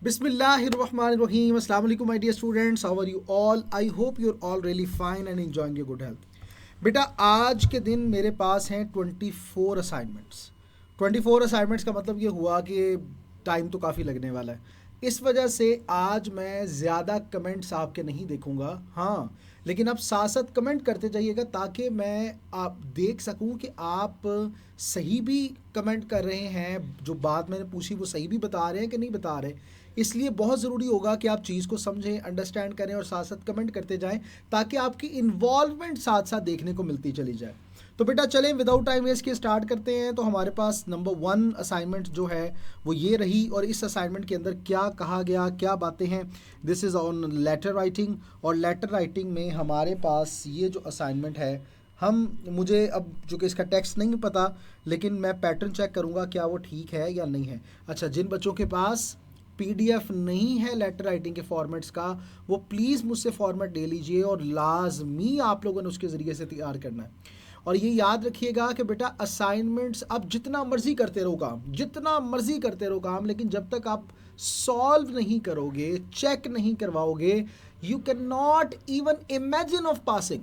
Bismillahirrahmanirrahim. Assalamu alaikum my dear students. How are you all? I hope you're all really fine and enjoying your good health. बेटा आज के दिन मेरे पास हैं 24 assignments. 24 assignments का मतलब ये हुआ कि टाइम तो काफ़ी लगने वाला है। इस वजह से आज मैं ज़्यादा कमेंट्स आपके नहीं देखूंगा। हाँ, लेकिन आप साथ साथ कमेंट करते जाइएगा ताकि मैं आप देख सकूं कि आप सही भी कमेंट कर रहे हैं, जो बात मैंने पूछी वो सही भी बता रहे हैं कि नहीं बता रहे। इसलिए बहुत ज़रूरी होगा कि आप चीज़ को समझें, अंडरस्टैंड करें और साथ साथ कमेंट करते जाएं ताकि आपकी इन्वॉल्वमेंट साथ साथ देखने को मिलती चली जाए। तो बेटा चलें विदाउट टाइम वेस्ट के स्टार्ट करते हैं। तो हमारे पास नंबर 1 असाइनमेंट जो है वो ये रही, और इस असाइनमेंट के अंदर क्या कहा गया, क्या बातें हैं। This is on letter writing, और लेटर राइटिंग में हमारे पास ये जो असाइनमेंट है, मुझे अब चूँकि इसका टेक्स्ट नहीं पता, लेकिन मैं पैटर्न चेक करूँगा क्या वो ठीक है या नहीं है। अच्छा, जिन बच्चों के पास पीडीएफ नहीं है लेटर राइटिंग के फॉर्मेट्स का, वो प्लीज़ मुझसे फॉर्मेट ले लीजिए और लाजमी आप लोगों ने उसके ज़रिए से तैयार करना है। और ये याद रखिएगा कि बेटा असाइनमेंट्स अब जितना मर्जी करते रहो काम, जितना मर्जी करते रहो काम, लेकिन जब तक आप सॉल्व नहीं करोगे, चेक नहीं करवाओगे, you can not even imagine of passing.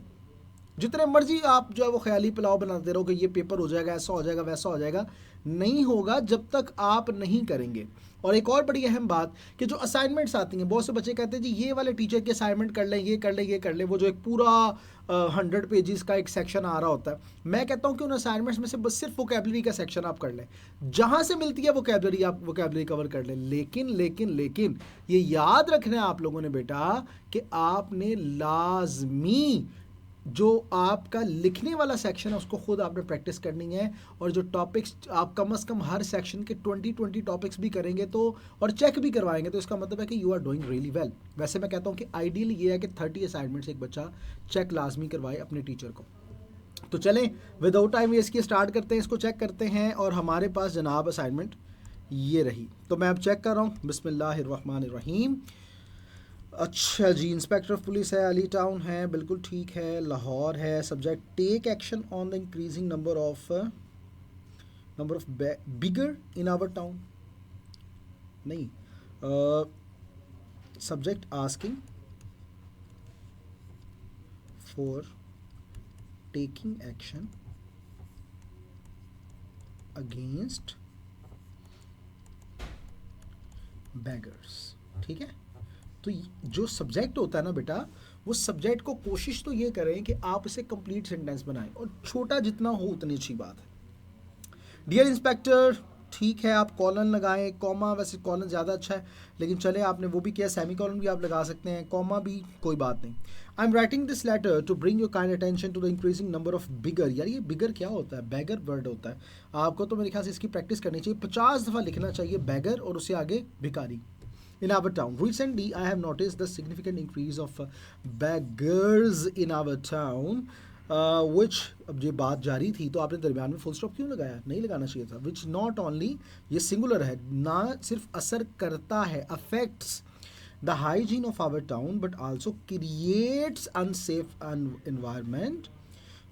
जितने मर्जी आप जो है वो ख्याली पुलाव बनाते रहो कि ये पेपर हो जाएगा, ऐसा हो जाएगा, वैसा हो जाएगा, नहीं होगा जब तक आप नहीं करेंगे। और एक और बड़ी अहम बात कि जो असाइनमेंट्स आती हैं, बहुत से बच्चे कहते हैं जी ये वाले टीचर के असाइनमेंट कर लें, ये कर लें, ये कर लें, वो जो एक पूरा 100 पेजेस का एक सेक्शन आ रहा होता है। मैं कहता हूँ कि उन असाइनमेंट्स में से बस सिर्फ वोकेबलरी का सेक्शन आप कर लें, जहाँ से मिलती है वोकेबलरी आप वोकेबलरी कवर कर लें। लेकिन लेकिन लेकिन ये याद रखना है आप लोगों ने बेटा कि आपने लाजमी जो आपका लिखने वाला सेक्शन है उसको खुद आपने प्रैक्टिस करनी है। और जो टॉपिक्स आप कम से कम हर सेक्शन के 20 टॉपिक्स भी करेंगे तो, और चेक भी करवाएंगे, तो इसका मतलब है कि you are doing really well. वैसे मैं कहता हूँ कि आइडियली ये है कि 30 असाइनमेंट्स एक बच्चा चेक लाजमी करवाए अपने टीचर को। तो चलें विदाउट टाइम वेस्ट के स्टार्ट करते हैं, इसको चेक करते हैं। और हमारे पास जनाब असाइनमेंट ये रही, तो मैं अब चेक कर रहा हूँ। बिस्मिल्लाहिर्रहमानिर्रहीम। अच्छा जी, इंस्पेक्टर ऑफ पुलिस है, अली टाउन है, बिल्कुल ठीक है, लाहौर है। Subject take action on the increasing number of beggars in our town, नहीं। Subject asking for taking action against beggars, ठीक है। तो जो सब्जेक्ट होता है ना बेटा, वो सब्जेक्ट को कोशिश तो ये करें कि आप इसे कंप्लीट सेंटेंस बनाएं, और छोटा जितना हो उतनी अच्छी बात है। डियर इंस्पेक्टर, ठीक है, आप कॉलन लगाएं, कॉमा, वैसे कॉलन ज़्यादा अच्छा है, लेकिन चले आपने वो भी किया, सेमी कॉलन भी आप लगा सकते हैं, कॉमा भी कोई बात नहीं। I am writing this letter to bring your kind attention to the increasing number of bigger. यार ये बिगर क्या होता है? बैगर वर्ड होता है। आपको तो मेरे ख्याल से इसकी प्रैक्टिस करनी चाहिए, 50 दफ़ा लिखना चाहिए बैगर और उससे आगे भिखारी। In our town, recently I have noticed the significant increase of beggars in our town, which, अब ये बात जारी थी तो आपने दरमियान में फुल स्टॉप क्यों लगाया? नहीं लगाना चाहिए था। which not only, ये सिंगुलर है, ना सिर्फ असर करता है, affects the hygiene of our town, but also creates unsafe environment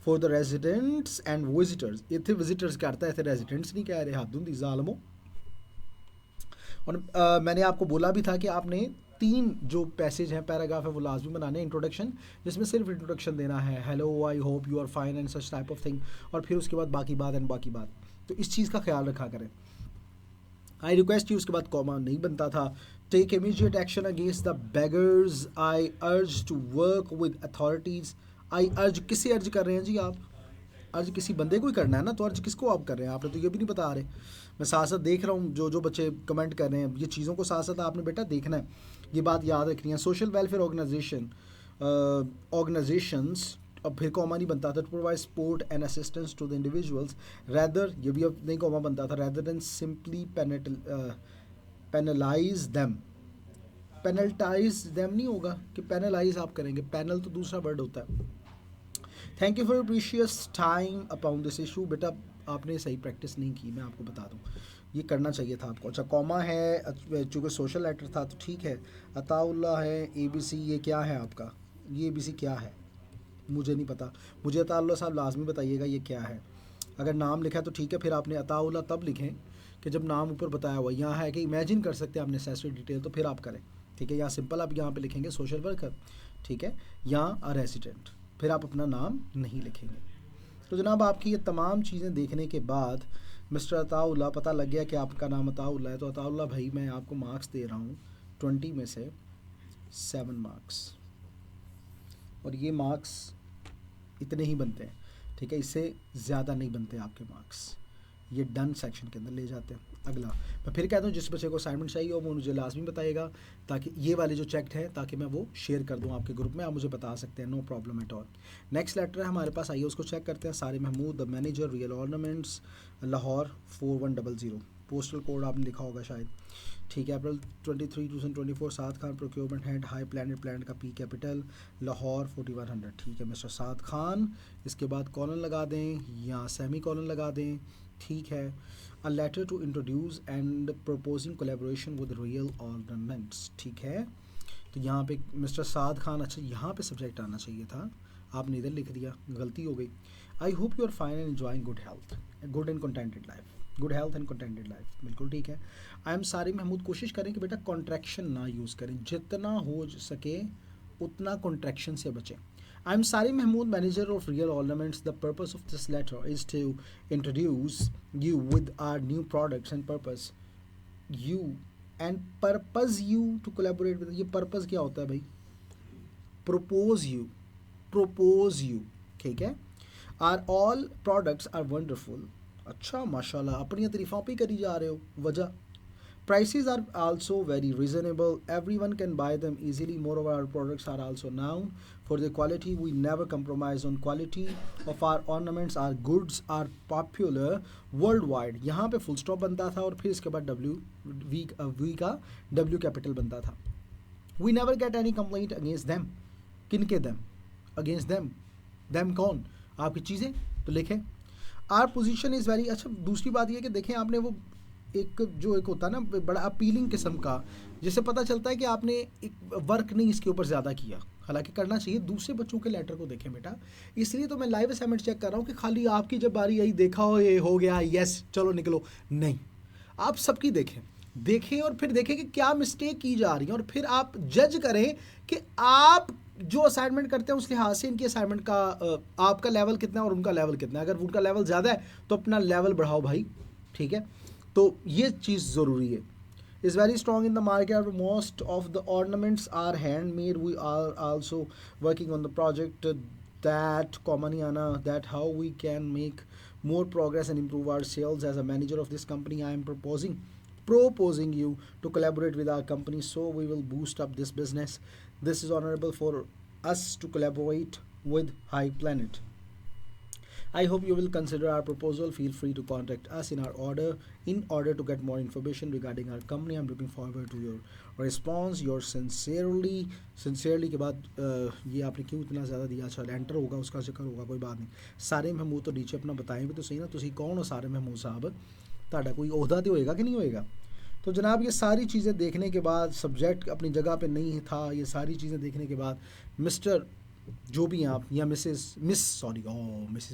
for the residents and visitors। इतने visitors करता है, इतने residents नहीं कह रहे, हाथ धुंधी जालमो। और मैंने आपको बोला भी था कि आपने 3 जो पैसेज हैं, पैराग्राफ है, वो लाजमी बनाने। इंट्रोडक्शन, जिसमें सिर्फ इंट्रोडक्शन देना है, hello, I hope you are fine and such type of thing, और फिर उसके बाद बाकी बात एंड बाकी बात। तो इस चीज़ का ख्याल रखा करें। आई रिक्वेस्ट यू, उसके बाद कॉमा नहीं बनता था। Take immediate action against the beggars, I urge to work with authorities. I urge, किससे अर्ज कर रहे हैं जी आप? अर्ज किसी बंदे को ही करना है ना, तो अर्ज किसको आप कर रहे हैं? आपने तो ये भी नहीं बता रहे। मैं साथ साथ देख रहा हूँ जो जो बच्चे कमेंट कर रहे हैं, ये चीज़ों को साथ साथ आपने बेटा देखना है, ये बात याद रखनी है। सोशल वेलफेयर ऑर्गेनाइजेशंस, अब फिर कॉमा नहीं बनता था, to provide support and assistance to the individuals, rather, ये भी अब नहीं कॉमा बनता था, rather than simply penalize them. Penaltize them नहीं होगा कि पेनलाइज आप करेंगे, पैनल तो दूसरा वर्ड होता है। Thank you for precious time upon this issue. बेटा आपने सही प्रैक्टिस नहीं की, मैं आपको बता दूं, ये करना चाहिए था आपको। अच्छा, कॉमा है, चूँकि सोशल लेटर था तो ठीक है। अताउल्ला है, ABC, ये क्या है आपका? ये ABC क्या है? मुझे नहीं पता, मुझे अताउल्ला साहब लाजमी बताइएगा ये क्या है। अगर नाम लिखा है तो ठीक है, फिर आपने अताउल्ला तब लिखें कि जब नाम ऊपर बताया हुआ यहाँ है कि इमेजिन कर सकते हैं आप नेसेसरी डिटेल, तो फिर आप करें, ठीक है। यहाँ सिंपल आप यहाँ पे लिखेंगे सोशल वर्कर, ठीक है, यहाँ अ रेजिडेंट, फिर आप अपना नाम नहीं लिखेंगे। तो जनाब आपकी ये तमाम चीज़ें देखने के बाद मिस्टर अताउल्लाह, पता लग गया कि आपका नाम अताउल्लाह है, तो अताउल्लाह भाई मैं आपको मार्क्स दे रहा हूँ 20 में से 7 मार्क्स, और ये मार्क्स इतने ही बनते हैं, ठीक है, इससे ज़्यादा नहीं बनते आपके मार्क्स। ये डन सेक्शन के अंदर ले जाते हैं। अगला मैं फिर कहता हूँ, जिस बच्चे को असाइनमेंट चाहिए हो वो मुझे लाजमी बताइएगा, ताकि ये वाले जो चेक्ड है ताकि मैं वो शेयर कर दूँ आपके ग्रुप में, आप मुझे बता सकते हैं, no problem at all. Next letter है हमारे पास, आइए उसको चेक करते हैं। सारे Mahmood the manager, real ornaments, Lahore 4100, postal code आपने लिखा होगा शायद, ठीक है। April 23 2024, Saad Khan procurement head, high plant का पी कैपिटल, लाहौर 4100, ठीक है मिस्टर साद खान। इसके बाद कॉलन लगा दें या सेमी कॉलन लगा दें, ठीक है। A letter to introduce and proposing collaboration with real ornaments, ठीक है। तो यहाँ पे मिस्टर साद खान, अच्छा यहाँ पे सब्जेक्ट आना चाहिए था, आपने इधर लिख दिया, गलती हो गई। I hope you are fine and enjoying good health, good and contented life, good health and contented life, बिल्कुल ठीक है। आई एम सारी महमूद, कोशिश करें कि बेटा कॉन्ट्रैक्शन ना यूज़ करें, जितना हो सके उतना कॉन्ट्रैक्शन से बचें। I am Sari Mahmood, manager of real ornaments, the purpose of this letter is to introduce you with our new products and purpose you and purpose you to collaborate with. ये purpose क्या होता है भाई? propose you, ठीक है। Our all products are wonderful, अच्छा माशाल्लाह अपनी तारीफ़ां पे करी जा रहे हो। वजह, prices are also very reasonable, everyone can buy them easily, moreover our products are also known for their quality, we never compromise on quality of our ornaments, our goods are popular worldwide। यहाँ पे full stop बनता था और फिर इसके बाद we का W capital बनता था। we never get any complaint against them, किनके them? against them कौन? आपकी चीज़ें, तो लिखें आर पोजीशन इज़ वेरी। अच्छा दूसरी बात ये कि देखें आपने वो एक होता है ना बड़ा अपीलिंग किस्म का, जिससे पता चलता है कि आपने एक वर्क नहीं इसके ऊपर ज़्यादा किया, हालांकि करना चाहिए। दूसरे बच्चों के लेटर को देखें बेटा, इसलिए तो मैं लाइव असाइनमेंट चेक कर रहा हूँ कि खाली आपकी जब बारी आई देखा हो ये हो गया यस चलो निकलो, नहीं, आप सबकी देखें और फिर देखें कि क्या मिस्टेक की जा रही है, और फिर आप जज करें कि आप जो असाइनमेंट करते हैं उस लिहाज से इनकी असाइनमेंट का आपका लेवल कितना है और उनका लेवल कितना है। अगर उनका लेवल ज़्यादा है तो अपना लेवल बढ़ाओ भाई, ठीक है। तो ये चीज़ ज़रूरी है। Is very strong in the market, most of the ornaments are hand made, we are also working on the project that कॉमनियाना, that how we can make more progress and improve our sales. As a manager of this company, I am proposing you to collaborate with our company, so we will boost up this business. This is honorable for us to collaborate with High Planet. I hope you will consider our proposal. Feel free to contact us in order to get more information regarding our company. I'm looking forward to your response. Your sincerely के बाद ये आपने क्यों इतना ज़्यादा दिया? अच्छा enter होगा उसका जिक्र होगा, कोई बात नहीं। सारे महमूद तो नीचे अपना बताएं भी तो सही ना, तुसी कौन हो सारे महमूद साहब, ताड़ा कोई ओहदा तो होएगा कि नहीं होएगा। तो जनाब ये सारी चीज़ें देखने के बाद, सब्जेक्ट अपनी जगह पे नहीं था, ये सारी चीज़ें देखने के बाद मिस्टर जो भी आप या मिसेस मैं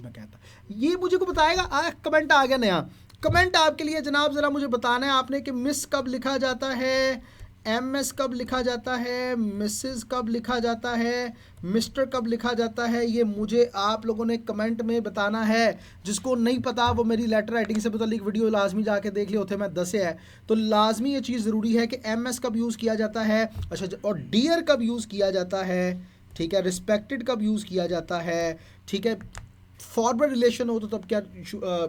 कहता, ये मुझे को बताएगा। कमेंट आ गया नया कमेंट आपके लिए जनाब, ज़रा मुझे बताना है आपने कि मिस कब लिखा जाता है, MS कब लिखा जाता है, मिसेस कब लिखा जाता है, मिस्टर कब लिखा जाता है, ये मुझे आप लोगों ने कमेंट में बताना है। जिसको नहीं पता वो मेरी लेटर राइटिंग से मुतालिक वीडियो लाजमी जाके देख लियो, थे मैं 10 है, तो लाजमी ये चीज़ ज़रूरी है कि MS कब यूज़ किया जाता है, अच्छा, और डियर कब यूज़ किया जाता है, ठीक है, रिस्पेक्टेड कब यूज़ किया जाता है, ठीक है, फॉरवर्ड रिलेशन हो तो तब क्या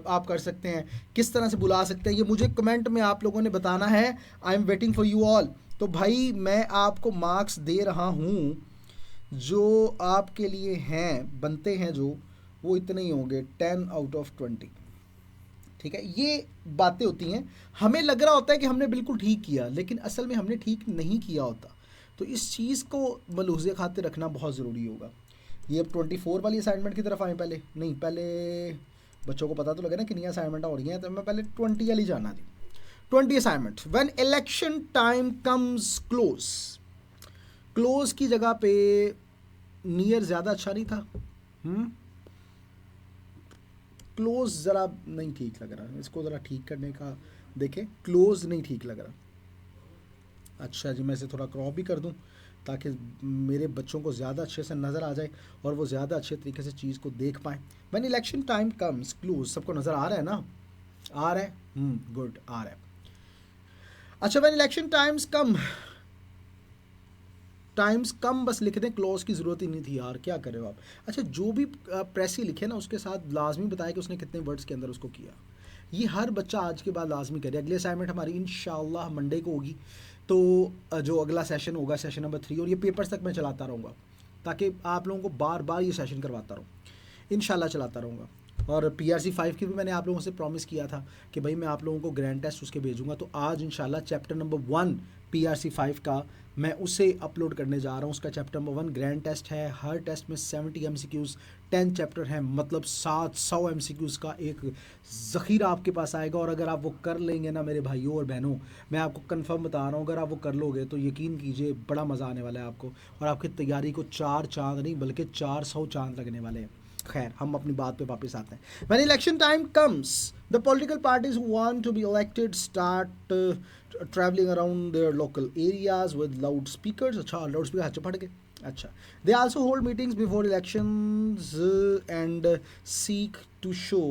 आप कर सकते हैं, किस तरह से बुला सकते हैं, ये मुझे कमेंट में आप लोगों ने बताना है। I am waiting for you all. तो भाई मैं आपको मार्क्स दे रहा हूँ जो आपके लिए हैं, बनते हैं जो, वो इतने ही होंगे 10 आउट ऑफ 20, ठीक है। ये बातें होती हैं, हमें लग रहा होता है कि हमने बिल्कुल ठीक किया, लेकिन असल में हमने ठीक नहीं किया होता। तो इस चीज़ को मलूज़े खातिर रखना बहुत ज़रूरी होगा। ये अब 24 वाली असाइनमेंट की तरफ आए, पहले बच्चों को पता तो लगे ना कितनी असाइनमेंट हो रही हैं, तो मैं पहले 20 वाली जाना थी। 20 assignment, when election time comes close की जगह पे नियर ज़्यादा अच्छा नहीं था, क्लोज ज़रा नहीं ठीक लग रहा, इसको ज़रा ठीक करने का देखें क्लोज नहीं ठीक लग रहा। अच्छा जी, मैं इसे थोड़ा क्रॉप भी कर दूं ताकि मेरे बच्चों को ज़्यादा अच्छे से नज़र आ जाए और वो ज़्यादा अच्छे तरीके से चीज़ को देख पाएँ। When election time comes close, सबको नज़र आ रहा है ना? आ रहा है, गुड, आ रहा है। अच्छा, व्हेन इलेक्शन टाइम्स कम बस लिख दें, क्लोज की ज़रूरत ही नहीं थी यार, क्या करे हो आप। अच्छा, जो भी प्रेस ही लिखे ना उसके साथ लाजमी बताया कि उसने कितने वर्ड्स के अंदर उसको किया। ये हर बच्चा आज के बाद लाजमी करे। अगली असाइनमेंट हमारी इंशाल्लाह मंडे को होगी, तो जो अगला सेशन होगा सेशन नंबर 3, और ये पेपर्स तक मैं चलाता रहूँगा ताकि आप लोगों को बार बार ये सेशन करवाता रहूँ, इंशाल्लाह चलाता रहूँगा। और PRC 5 की भी मैंने आप लोगों से प्रॉमिस किया था कि भाई मैं आप लोगों को ग्रैंड टेस्ट उसके भेजूंगा, तो आज इंशाल्लाह चैप्टर नंबर 1 PRC 5 का मैं उसे अपलोड करने जा रहा हूँ। उसका चैप्टर नंबर 1 ग्रैंड टेस्ट है। हर टेस्ट में 70 MCQs, 10 चैप्टर हैं, मतलब 700 MCQs का एक ज़ख़ीरा आपके पास आएगा। और अगर आप वो कर लेंगे ना मेरे भाइयों और बहनों, मैं आपको कंफर्म बता रहा हूँ, अगर आप वो कर लोगे तो यकीन कीजिए बड़ा मज़ा आने वाला है आपको, और आपकी तैयारी को 4 चांद नहीं बल्कि 400 चांद लगने वाले हैं। खैर, हम अपनी बात पे वापस आते हैं। When election time comes, the political parties who want to be elected start traveling around their local areas with loudspeakers. अच्छा, लाउड स्पीकर हाथ पढ़ के। अच्छा, they also hold meetings before elections and seek to show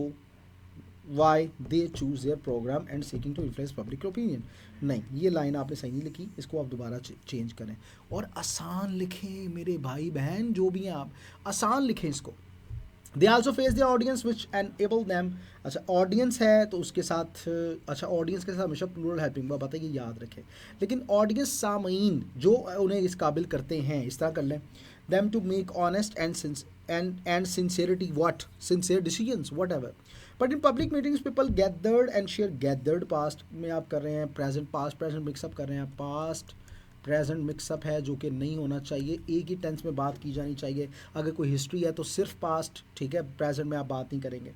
why they choose their program and seeking to influence public opinion. नहीं, ये line आपने सही नहीं लिखी, इसको आप दोबारा चेंज करें और आसान लिखें मेरे भाई बहन, जो भी हैं आप आसान लिखें इसको। They also face the audience which enable them. अच्छा, ऑडियंस है तो उसके साथ, अच्छा ऑडियंस के साथ हमेशा प्लूरल हेल्पिंग वर्ब आता है, ये याद रखें। लेकिन ऑडियंस सामीन जो उन्हें इस काबिल करते हैं, इस तरह कर लें, them to make honest and sincerity what sincere decisions whatever. But in public meetings people gathered and share gathered past में आप कर रहे हैं प्रेजेंट पास्ट प्रेजेंट मिक्सअप कर रहे हैं, पास्ट प्रेजेंट मिक्सअप है जो कि नहीं होना चाहिए। एक ही टेंस में बात की जानी चाहिए। अगर कोई हिस्ट्री है तो सिर्फ पास्ट, ठीक है, प्रेजेंट में आप बात नहीं करेंगे।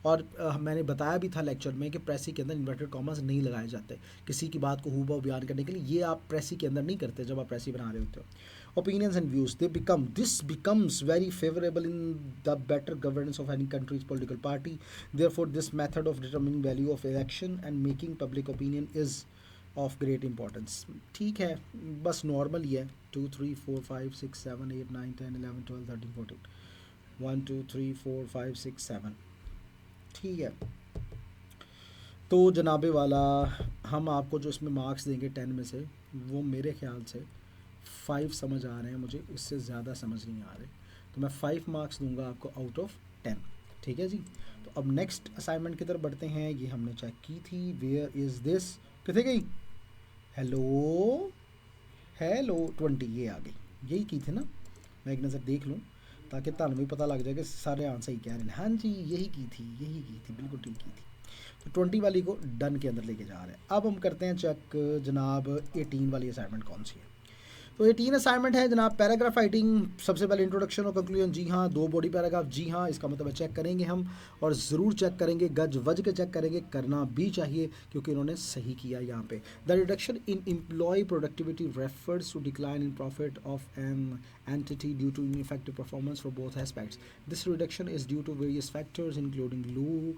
और मैंने बताया भी था लेक्चर में कि प्रेसी के अंदर इन्वर्टेड कॉमर्स नहीं लगाए जाते किसी की बात को हूबहू बयान करने के लिए। ये आप प्रेसी के अंदर नहीं करते जब आप प्रेसी बना रहे होते हो। Opinions and views this becomes very favourable in the better governance of any countries political party. Therefore this method of determining value of election and making public opinion is of great importance. ठीक है, बस normal ही है। 2 3 4 5 6 7 8 9 10 11 12 13 14 1 2 3 4 5 6 7, ठीक है। तो जनाबे वाला, हम आपको जो इसमें मार्क्स देंगे 10 में से, वो मेरे ख्याल से 5 समझ आ रहे हैं मुझे, इससे ज़्यादा समझ नहीं आ रहे, तो मैं 5 मार्क्स दूंगा आपको आउट ऑफ 10, ठीक है जी। तो अब नेक्स्ट असाइनमेंट की तरफ बढ़ते हैं। ये हमने चेक की थी, वेयर इज़ दिस, कितने गई, हेलो हेलो 20, ये आ गई, यही की थी ना, मैं एक नज़र देख लूँ ताकि तुम भी पता लग जाए कि सारे आंसर ही कह रहे हैं। हाँ जी, यही की थी, बिल्कुल ठीक की थी। तो 20 वाली को डन के अंदर लेके जा रहे हैं। अब हम करते हैं चेक जनाब 18 वाली असाइनमेंट कौन सी है। तो 18 असाइनमेंट है जनाब पैराग्राफ राइटिंग। सबसे पहले इंट्रोडक्शन और कंक्लूजन, जी हाँ, 2 बॉडी पैराग्राफ, जी हाँ, इसका मतलब चेक करेंगे हम, और ज़रूर चेक करेंगे, गज वज के चेक करेंगे, करना भी चाहिए क्योंकि उन्होंने सही किया यहाँ पे। The reduction in employ productivity refers to decline in profit of an entity due to ineffective performance for both aspects. This reduction is due to various factors including low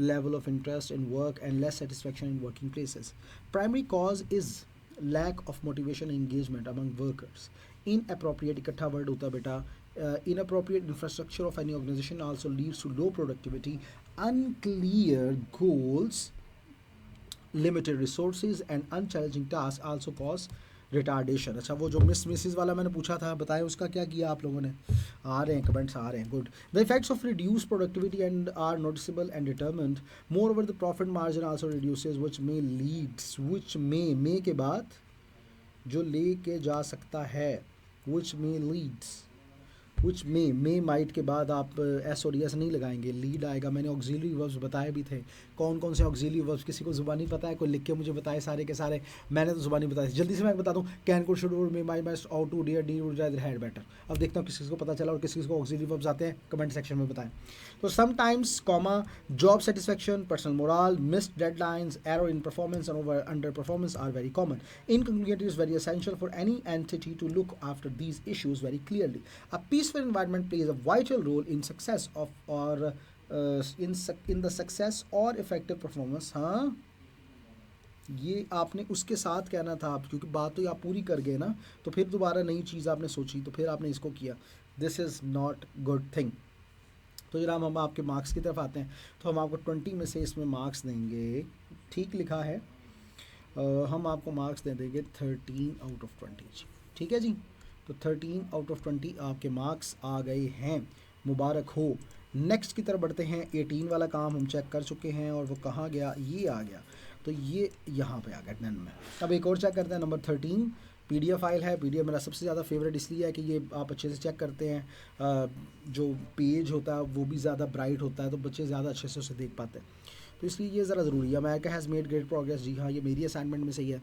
level of interest in work and less satisfaction in working places. Primary cause is lack of motivation and engagement among workers. Inappropriate इकट्ठा word होता है बेटा, inappropriate infrastructure of any organization also leads to low productivity. Unclear goals, limited resources and unchallenging tasks also cause retardation. अच्छा, वो जो Mrs वाला मैंने पूछा था, बताएं उसका क्या किया आप लोगों ने, आ रहे हैं कमेंट्स आ रहे हैं, good. The effects of reduce productivity and are noticeable and determined. Moreover the profit margin also reduces which may leads, which may के बाद जो ले के जा सकता है, which may leads, which may might के बाद आप एस और एस नहीं लगाएंगे, लीड आएगा। मैंने ऑक्सिलरी वर्ब्स बताए भी थे, कौन कौन से ऑक्सिलरी वर्ब्स, किसी को ज़ुबानी पता है, कोई लिख के मुझे बताए सारे के सारे, मैंने तो ज़ुबानी बताए। जल्दी से मैं बता दूँ, can could should may might must ought to dare डी वुड रादर हैड बेटर। अब देखता हूँ किसी को पता चला और किसी को ऑक्सिलरी वर्ब्स आते हैं, कमेंट सेक्शन में बताएं। तो sometimes comma, job satisfaction, personal morale, missed deadlines, error in performance and over under performance are very common. Incongruity is very essential for any entity to look after these issues very clearly. A peaceful environment plays a vital role in success of or in the success or effective performance. हाँ, ये आपने उसके साथ कहना था आप, क्योंकि बात तो आप पूरी कर गए ना, तो फिर दोबारा नई चीज़ आपने सोची, तो फिर आपने इसको किया। This is not good thing. तो जनाब हम आपके मार्क्स की तरफ आते हैं। तो हम आपको 20 में से इसमें मार्क्स देंगे, ठीक लिखा है, हम आपको मार्क्स दे देंगे 13 आउट ऑफ 20 जी। ठीक है जी, तो 13 आउट ऑफ 20 आपके मार्क्स आ गए हैं, मुबारक हो। नेक्स्ट की तरफ बढ़ते हैं। 18 वाला काम हम चेक कर चुके हैं और वो कहाँ गया, ये आ गया, तो ये यहाँ पे आ गया डन में। अब एक और चेक करते हैं, नंबर 13 पीडीएफ फाइल है। पीडीएफ मेरा सबसे ज़्यादा फेवरेट इसलिए है कि ये आप अच्छे से चेक करते हैं, जो पेज होता है वो भी ज़्यादा ब्राइट होता है, तो बच्चे ज़्यादा अच्छे से उसे देख पाते हैं, तो इसलिए ये ज़रा ज़रूरी है। America has made great progress, जी हाँ, ये मेरी असाइनमेंट में सही है।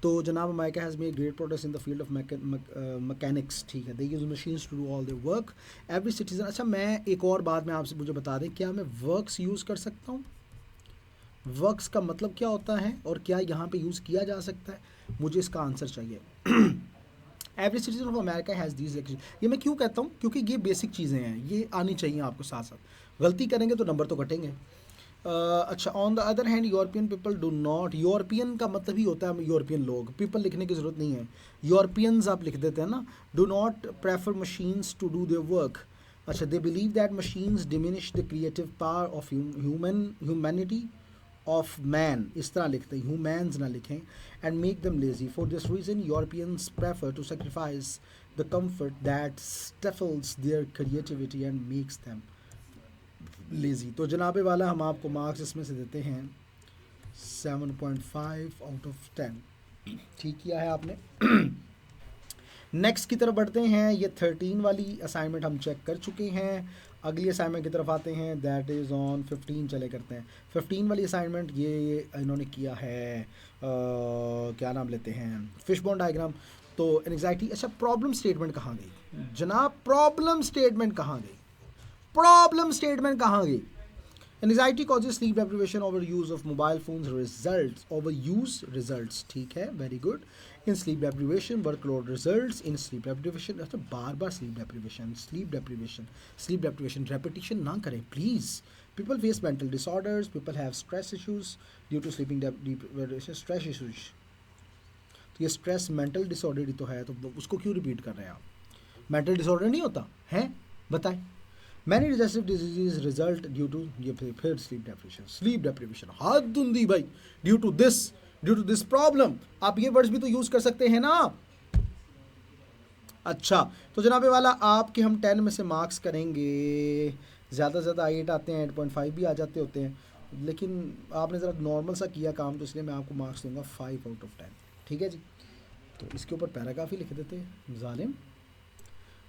तो जनाब America has made great progress in the field of mechanics, ठीक है, they use machines to do all their work, every citizen. अच्छा, मैं एक और बात में आपसे मुझे बता दें, क्या मैं वर्क्स यूज़ कर सकता हूँ? वर्क्स का मतलब क्या होता है और क्या यहाँ पे यूज़ किया जा सकता है, मुझे इसका आंसर चाहिए। Every citizen of America has these action. ये मैं क्यों कहता हूँ, क्योंकि ये बेसिक चीज़ें हैं, ये आनी चाहिए आपको साथ साथ। गलती करेंगे तो नंबर तो कटेंगे। अच्छा, on the other hand European people do not, European का मतलब ही होता है यूरोपियन लोग, पीपल लिखने की ज़रूरत नहीं है, यूरोपियंस आप लिख देते हैं ना। Do not prefer machines to do their work. अच्छा, they believe that machines diminish the creative power of humanity of man, इस तरह लिखते हैं, ह्यूमैन्स ना लिखें, and make them lazy. For this reason Europeans prefer to sacrifice the comfort that stifles their creativity and makes them lazy. तो जनाबे वाला हम आपको मार्क्स इसमें से देते हैं 7.5 आउट ऑफ 10, ठीक किया है आपने। नेक्स्ट की तरफ बढ़ते हैं। ये 13 वाली असाइनमेंट हम चेक कर चुके हैं। अगली असाइनमेंट की तरफ आते हैं, दैट इज़ ऑन 15 चले करते हैं। 15 वाली असाइनमेंट ये इन्होंने किया है, क्या नाम लेते हैं, फिशबोन डायग्राम। तो एंग्जाइटी, अच्छा प्रॉब्लम स्टेटमेंट कहाँ गई जनाब, प्रॉब्लम स्टेटमेंट कहाँ गई, प्रॉब्लम स्टेटमेंट कहाँ गई? Anxiety causes sleep deprivation, over use of mobile phones results, over use results, ठीक है, very good. In sleep deprivation workload results in sleep deprivation. अच्छा, बार बार sleep deprivation, sleep deprivation, sleep deprivation, repetition ना करें please. People face mental disorders, people have stress issues due to sleeping deprivation, stress issues. तो ये stress mental disorder ही तो है, तो उसको क्यों रिपीट कर रहे हैं आप? मेंटल डिसऑर्डर नहीं होता है, बताएं। Many digestive disease result due to, ये फिर स्लीप डेप्रिवेशन, स्लीप डेप्रिवेशन, हाथ धुंधी भाई, ड्यू टू दिस प्रॉब्लम। आप ये वर्ड्स भी तो यूज कर सकते हैं ना। अच्छा, तो जनाबे वाला आपके हम 10 में से मार्क्स करेंगे, ज़्यादा से ज़्यादा 8 आते हैं, 8.5 भी आ जाते होते हैं, लेकिन आपने ज़रा नॉर्मल सा किया काम, तो इसलिए मैं आपको मार्क्स दूंगा 5 आउट ऑफ 10, ठीक है जी। तो इसके ऊपर पैराग्राफ ही लिख देते हैं, जालिम,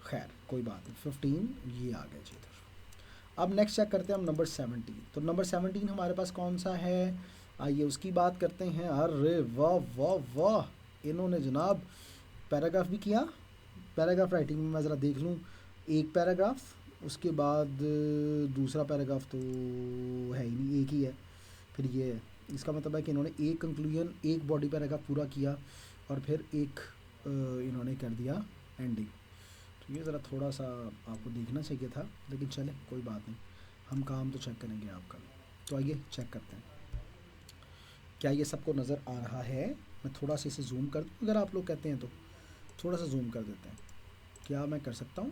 खैर कोई बात नहीं। 15 ये आ गया जी इधर। अब नेक्स्ट चेक करते हैं हम नंबर 17। तो नंबर 17 हमारे पास कौन सा है, आइए उसकी बात करते हैं। अरे वाह वाह वाह, इन्होंने जनाब पैराग्राफ भी किया। पैराग्राफ राइटिंग में मैं ज़रा देख लूँ, एक पैराग्राफ, उसके बाद दूसरा पैराग्राफ तो है ही नहीं, एक ही है, फिर ये है। इसका मतलब है कि इन्होंने एक कंक्लूजन, एक बॉडी पैराग्राफ पूरा किया और फिर एक इन्होंने कर दिया एंडिंग। तो ये ज़रा थोड़ा सा आपको देखना चाहिए था, लेकिन चले कोई बात नहीं, हम काम तो चेक करेंगे आपका। तो आइए चेक करते हैं, क्या ये सबको नज़र आ रहा है? मैं थोड़ा सा इसे जूम कर दूँ, अगर आप लोग कहते हैं तो थोड़ा सा जूम कर देते हैं। क्या मैं कर सकता हूँ?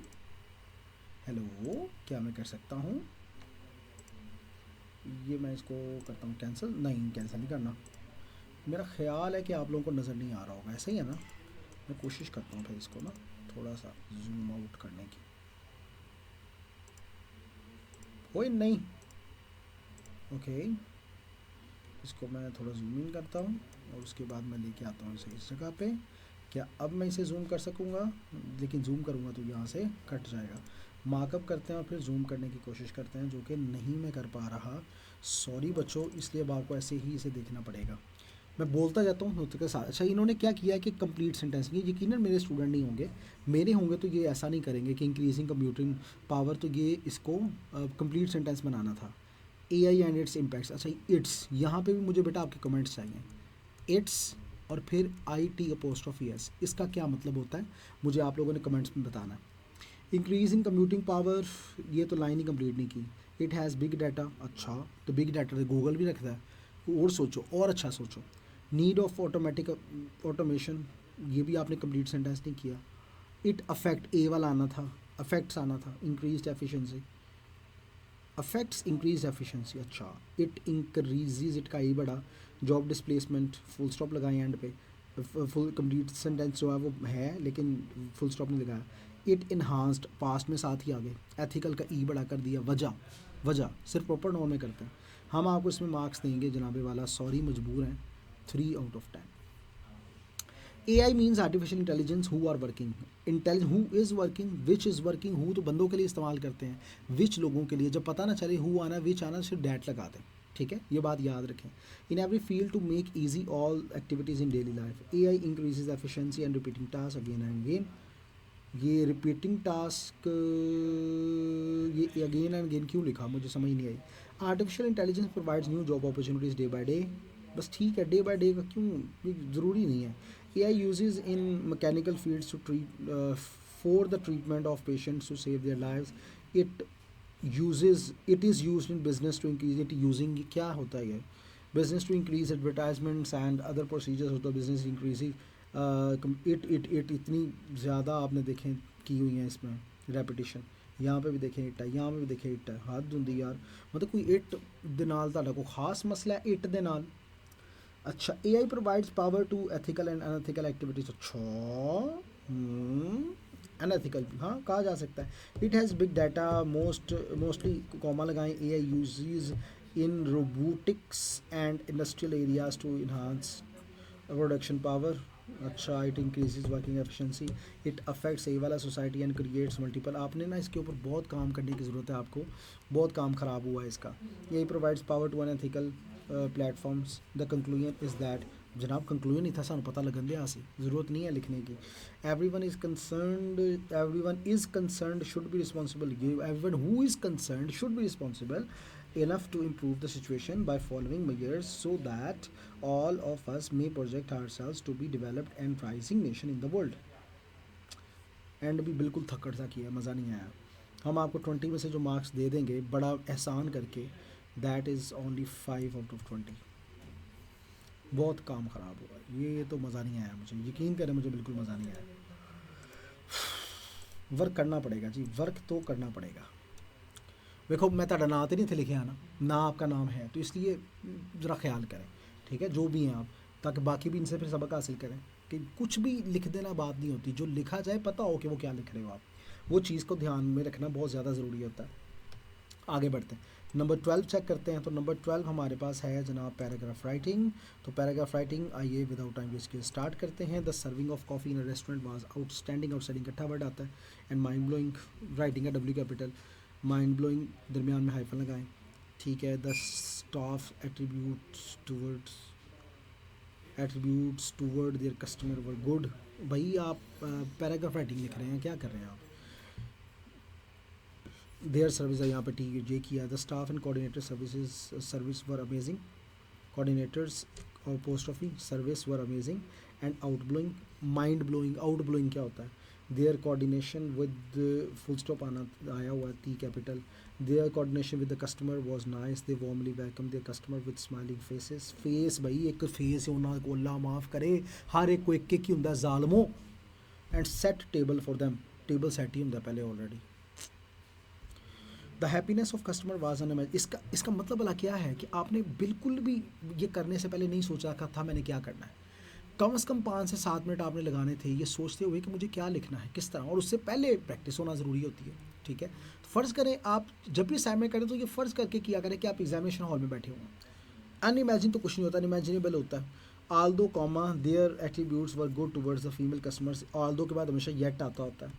हेलो, क्या मैं कर सकता हूँ? ये मैं इसको करता हूँ कैंसिल, नहीं कैंसिल नहीं करना, मेरा ख्याल है कि आप लोगों को नज़र नहीं आ रहा होगा, ऐसा ही है ना। मैं कोशिश करता हूँ फिर इसको ना थोड़ा सा जूम आउट करने की, कोई नहीं, ओके। इसको मैं थोड़ा जूम इन करता हूँ और उसके बाद मैं लेके आता हूँ इसे इस जगह पे। क्या अब मैं इसे जूम कर सकूँगा? लेकिन जूम करूँगा तो यहाँ से कट जाएगा। मार्कअप करते हैं और फिर जूम करने की कोशिश करते हैं, जो कि नहीं मैं कर पा रहा, सॉरी बच्चों, इसलिए अब आपको ऐसे ही इसे देखना पड़ेगा। मैं बोलता जाता हूँ होते के साथ। अच्छा, इन्होंने क्या किया कि कंप्लीट सेंटेंस, ये यकीनन मेरे स्टूडेंट नहीं होंगे, मेरे होंगे तो ये ऐसा नहीं करेंगे कि इंक्रीजिंग कंप्यूटिंग पावर, तो ये इसको कंप्लीट सेंटेंस बनाना था। AI and it's impacts. अच्छा, इट्स यहाँ पे भी मुझे बेटा आपके कमेंट्स चाहिए। इट्स और फिर IT_S, इसका क्या मतलब होता है मुझे आप लोगों ने कमेंट्स में बताना है। इंक्रीजिंग कंप्यूटिंग पावर, ये तो लाइन ही कंप्लीट नहीं की। इट हैज़ बिग डाटा, अच्छा तो बिग डाटा तो गूगल भी रखता है, और सोचो और अच्छा सोचो। नीड ऑफ ऑटोमेटिक ऑटोमेशन, ये भी आपने कंप्लीट सेंटेंस नहीं किया. इट अफेक्ट, ए वाला आना था, अफेक्ट्स आना था. Increase efficiency, affects increase efficiency. अच्छा, इट इंक्रीजेज, इट का ही बड़ा. जॉब डिस्प्लेसमेंट, फुल स्टॉप लगाए एंड पे. फुल कंप्लीट सेंटेंस जो है वो है लेकिन फुल स्टॉप नहीं लगाया. इट इन्हांस्ड, पास्ट में साथ ही आ गए. एथिकल का ई बड़ा कर दिया. वजह, वजह सिर्फ प्रॉपर नाउन में करते हैं. हम आपको इसमें मार्क्स देंगे जनाबे वाला, सॉरी मजबूर हैं, 3/10. AI means artificial intelligence who are working. Intelligence who is working, which is working. Who तो बंदों के लिए इस्तेमाल करते हैं, विच लोगों के लिए. जब पता ना चले हु आना विच आना, सिर्फ डैट लगा दें. ठीक है, ये बात याद रखें. In every field to make easy all activities in daily life. AI increases efficiency and repeating task again and again. ये रिपीटिंग टास्क, ये अगेन एंड अगेन क्यों लिखा मुझे समझ नहीं आई. Artificial intelligence provides new job opportunities day by day. बस ठीक है, डे बाय डे का क्यों, ज़रूरी नहीं है. AI uses in mechanical fields to treat for the treatment of patients to save their lives. It it is used in business to increase it using, क्या होता है ये, business to increase advertisements and other procedures of the business increasing. It इतनी ज़्यादा आपने देखें की हुई हैं इसमें रेपिटेशन. यहाँ पे भी देखें इट है, यहाँ पे भी देखें इट है. हद होंदी यार, मतलब कोई इट दे नाल तुहाडा कोई खास मसला है इट दे नाल. अच्छा, AI provides power to ethical and unethical activities. अच्छा, अनएथिकल हाँ कहा जा सकता है. It has big data, mostly comma लगाएं. AI uses in robotics and industrial areas to enhance production power. अच्छा, it increases working efficiency. It affects a वाला society and creates multiple. आपने ना इसके ऊपर बहुत काम करने की ज़रूरत है, आपको बहुत काम ख़राब हुआ है इसका. AI provides power to unethical platforms. The conclusion is that, जनाब कंक्लूजन नहीं था सानू पता लगन दिया सी, ज़रूरत नहीं है लिखने की. Everyone is concerned should be responsible. Everyone who is concerned should be responsible enough to improve the situation by following measures so that all of us may project ourselves to be developed and rising nation in the world. And भी बिल्कुल थक्कड़ सा किया, मज़ा नहीं आया. हम आपको 20 में से जो मार्क्स दे देंगे बड़ा एहसान करके, दैट इज़ ओनली 5/20. बहुत काम ख़राब हुआ, ये तो मज़ा नहीं आया मुझे, यकीन करें मुझे बिल्कुल मज़ा नहीं आया. वर्क करना पड़ेगा जी, वर्क तो करना पड़ेगा. देखो मैं ताड़ा ना तो नहीं थे लिखे आना ना, आपका नाम है तो इसलिए ज़रा ख्याल करें. ठीक है, जो भी हैं आप, ताकि बाकी भी इनसे फिर सबक हासिल करें कि कुछ भी लिख देना बात नहीं होती, जो लिखा जाए पता हो कि वो क्या लिख रहे हो आप. वो चीज़ को ध्यान में रखना बहुत ज़्यादा ज़रूरी होता है. आगे बढ़ते हैं, नंबर 12 चेक करते हैं. तो नंबर 12 हमारे पास है जनाब पैराग्राफ राइटिंग. तो पैराग्राफ राइटिंग आइए विदाउट टाइम वेस्ट के स्टार्ट करते हैं. The serving of coffee in a restaurant was outstanding. Outstanding इकट्ठा वर्ड आता है. एंड माइंड ब्लोइंग, राइटिंग है W कैपिटल. माइंड ब्लोइंग दरमियान में हाइफन लगाएं. ठीक है. The staff attributes toward there customer were good. भाई आप पैराग्राफ राइटिंग लिख रहे हैं, क्या कर रहे हैं आप. देयर सर्विस है यहाँ पे टी जे किया. The staff and coordinator service were amazing. Coordinators और post office service were amazing. And out blowing, mind blowing, out blowing क्या होता है. Their coordination with full stop आया हुआ है T capital. Their coordination with the customer was nice. They warmly welcome their customer with smiling faces. Face भाई एक face उन्होंने को अल्लाह माफ़ करे, हर एक को एक ही होंगे जालमो. And set table for them, table set ही होंगे पहले already. The happiness of customer was अन. इसका मतलब भला क्या है कि आपने बिल्कुल भी ये करने से पहले नहीं सोचा था मैंने क्या करना है. कम से कम 5 से 7 मिनट आपने लगाने थे ये सोचते हुए कि मुझे क्या लिखना है, किस तरह, और उससे पहले प्रैक्टिस होना ज़रूरी होती है. ठीक है, तो फ़र्ज़ करें आप जब भी असाइनमेंट करें तो ये फ़र्ज़ करके किया करें कि आप एग्जामिनेशन हॉल में बैठे हुए हैं. अनइमेजिन तो कुछ नहीं होता, अनइमेजिनेबल होता है. Although comma their attributes were good towards the female customers. Although के बाद हमेशा येट आता होता है.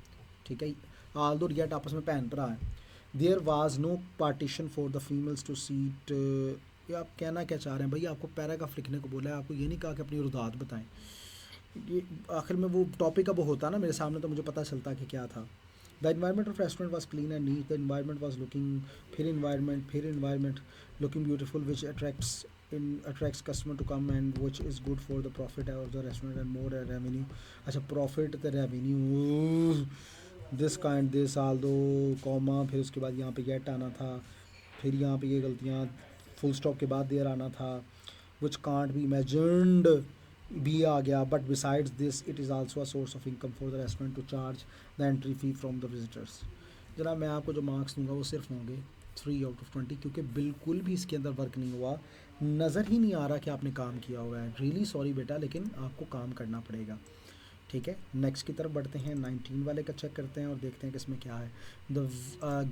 ठीक है, आल दो येट आपस में बहन भरा है. There was no partition for the females to seat. ये आप कहना क्या चाह रहे हैं भाई, आपको पैराग्राफ लिखने को बोला है, आपको ये नहीं कहा कि अपनी रुदात बताएं. ये आखिर में वो टॉपिक अब होता ना मेरे सामने तो मुझे पता चलता कि क्या था. The environment of restaurant was clean and neat. The environment was looking, फिर environment looking beautiful which attracts customer to come and which is good for the profit of the restaurant and more revenue. अच्छा, profit the revenue this kind this although comma, फिर उसके बाद यहाँ पे gate आना था. फिर यहाँ पे ये गलतियाँ, फुल स्टॉप के बाद देर आना था. which can't be imagined भी आ गया. But besides this it is also a source of income for the restaurant to charge the entry fee from the visitors. जनाब मैं आपको जो मार्क्स दूंगा वो सिर्फ होंगे 3/20 क्योंकि बिल्कुल भी इसके अंदर वर्क नहीं हुआ, नज़र ही नहीं आ रहा कि आपने काम किया हुआ है. रियली सॉरी बेटा, लेकिन आपको काम करना पड़ेगा. ठीक है, नेक्स्ट की तरफ बढ़ते हैं. 19 वाले का चेक करते हैं और देखते हैं कि इसमें क्या है. द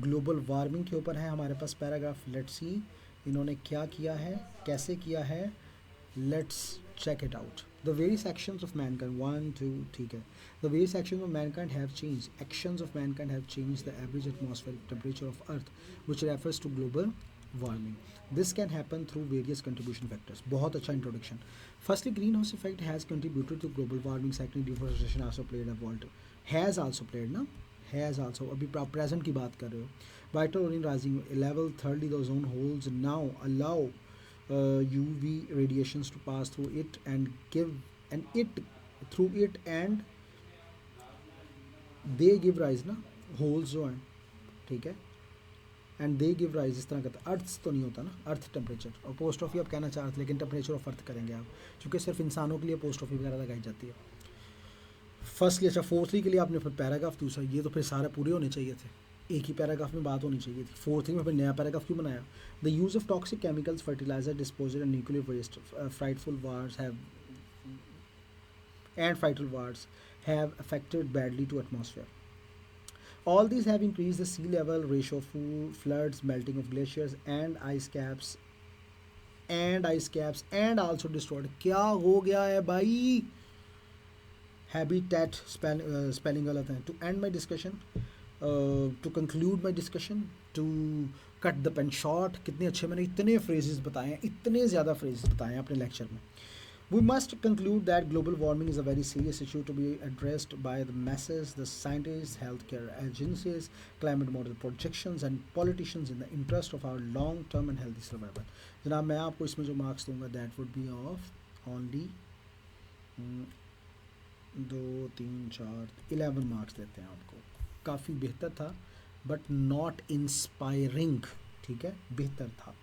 ग्लोबल वार्मिंग के ऊपर है हमारे पास पैराग्राफ. लेट्स सी इन्होंने क्या किया है, कैसे किया है. Let's check it out. The various actions of mankind, one, two, ठीक है. The various actions of mankind have changed. Actions of mankind have changed the average atmospheric temperature of Earth, which refers to global warming. This can happen through various contribution factors. बहुत अच्छा introduction. Firstly, greenhouse effect has contributed to global warming. Secondly, deforestation also played a role. Has also played ना. Has also. अभी आप present की बात कर रहे हो. Vital orin rising level. Thirdly, the ozone holes now allow UV radiations to pass through it and give and it through it and they give rise ना holes जो हैं. ठीक है, एंड दे गिव राइज इस तरह का. अर्थ तो नहीं होता ना, अर्थ टेम्परेचर और पोस्ट ऑफी आप कहना चाहते, लेकिन टेम्परेचर ऑफ अर्थ करेंगे आप, क्योंकि सिर्फ इंसानों के लिए पोस्ट ऑफी वगैरह लगाई जाती है. फर्स्टली अच्छा, फोर्थली के लिए आपने फिर पैराग्राफ दूसरा, ये तो फिर सारे पूरे होने चाहिए थे, एक ही पैराग्राफ में बात होनी चाहिए थी. फोर्थली में फिर नया पैराग्राफ क्यों बनाया. The use of toxic chemicals, fertilizer disposal and nuclear waste, frightful wars have and frightful wars have affected badly to atmosphere. All these have increased the sea level, ratio of floods, melting of glaciers and also destroyed. क्या हो गया है भाई, habitat spelling गलत है. To end my discussion, to conclude my discussion, to cut the pen short. कितने अच्छे मैंने इतने phrases बताए हैं, इतने ज़्यादा phrases बताए हैं अपने lecture में. We must conclude that global warming is a very serious issue to be addressed by the masses, the scientists, healthcare agencies, climate model projections and politicians in the interest of our long-term and healthy survival. जनाब मैं आपको इसमें जो marks दूंगा that would be of only 2, 3, 4, 11 marks देते हैं आपको. काफ़ी बेहतर था but not inspiring. ठीक है, बेहतर था.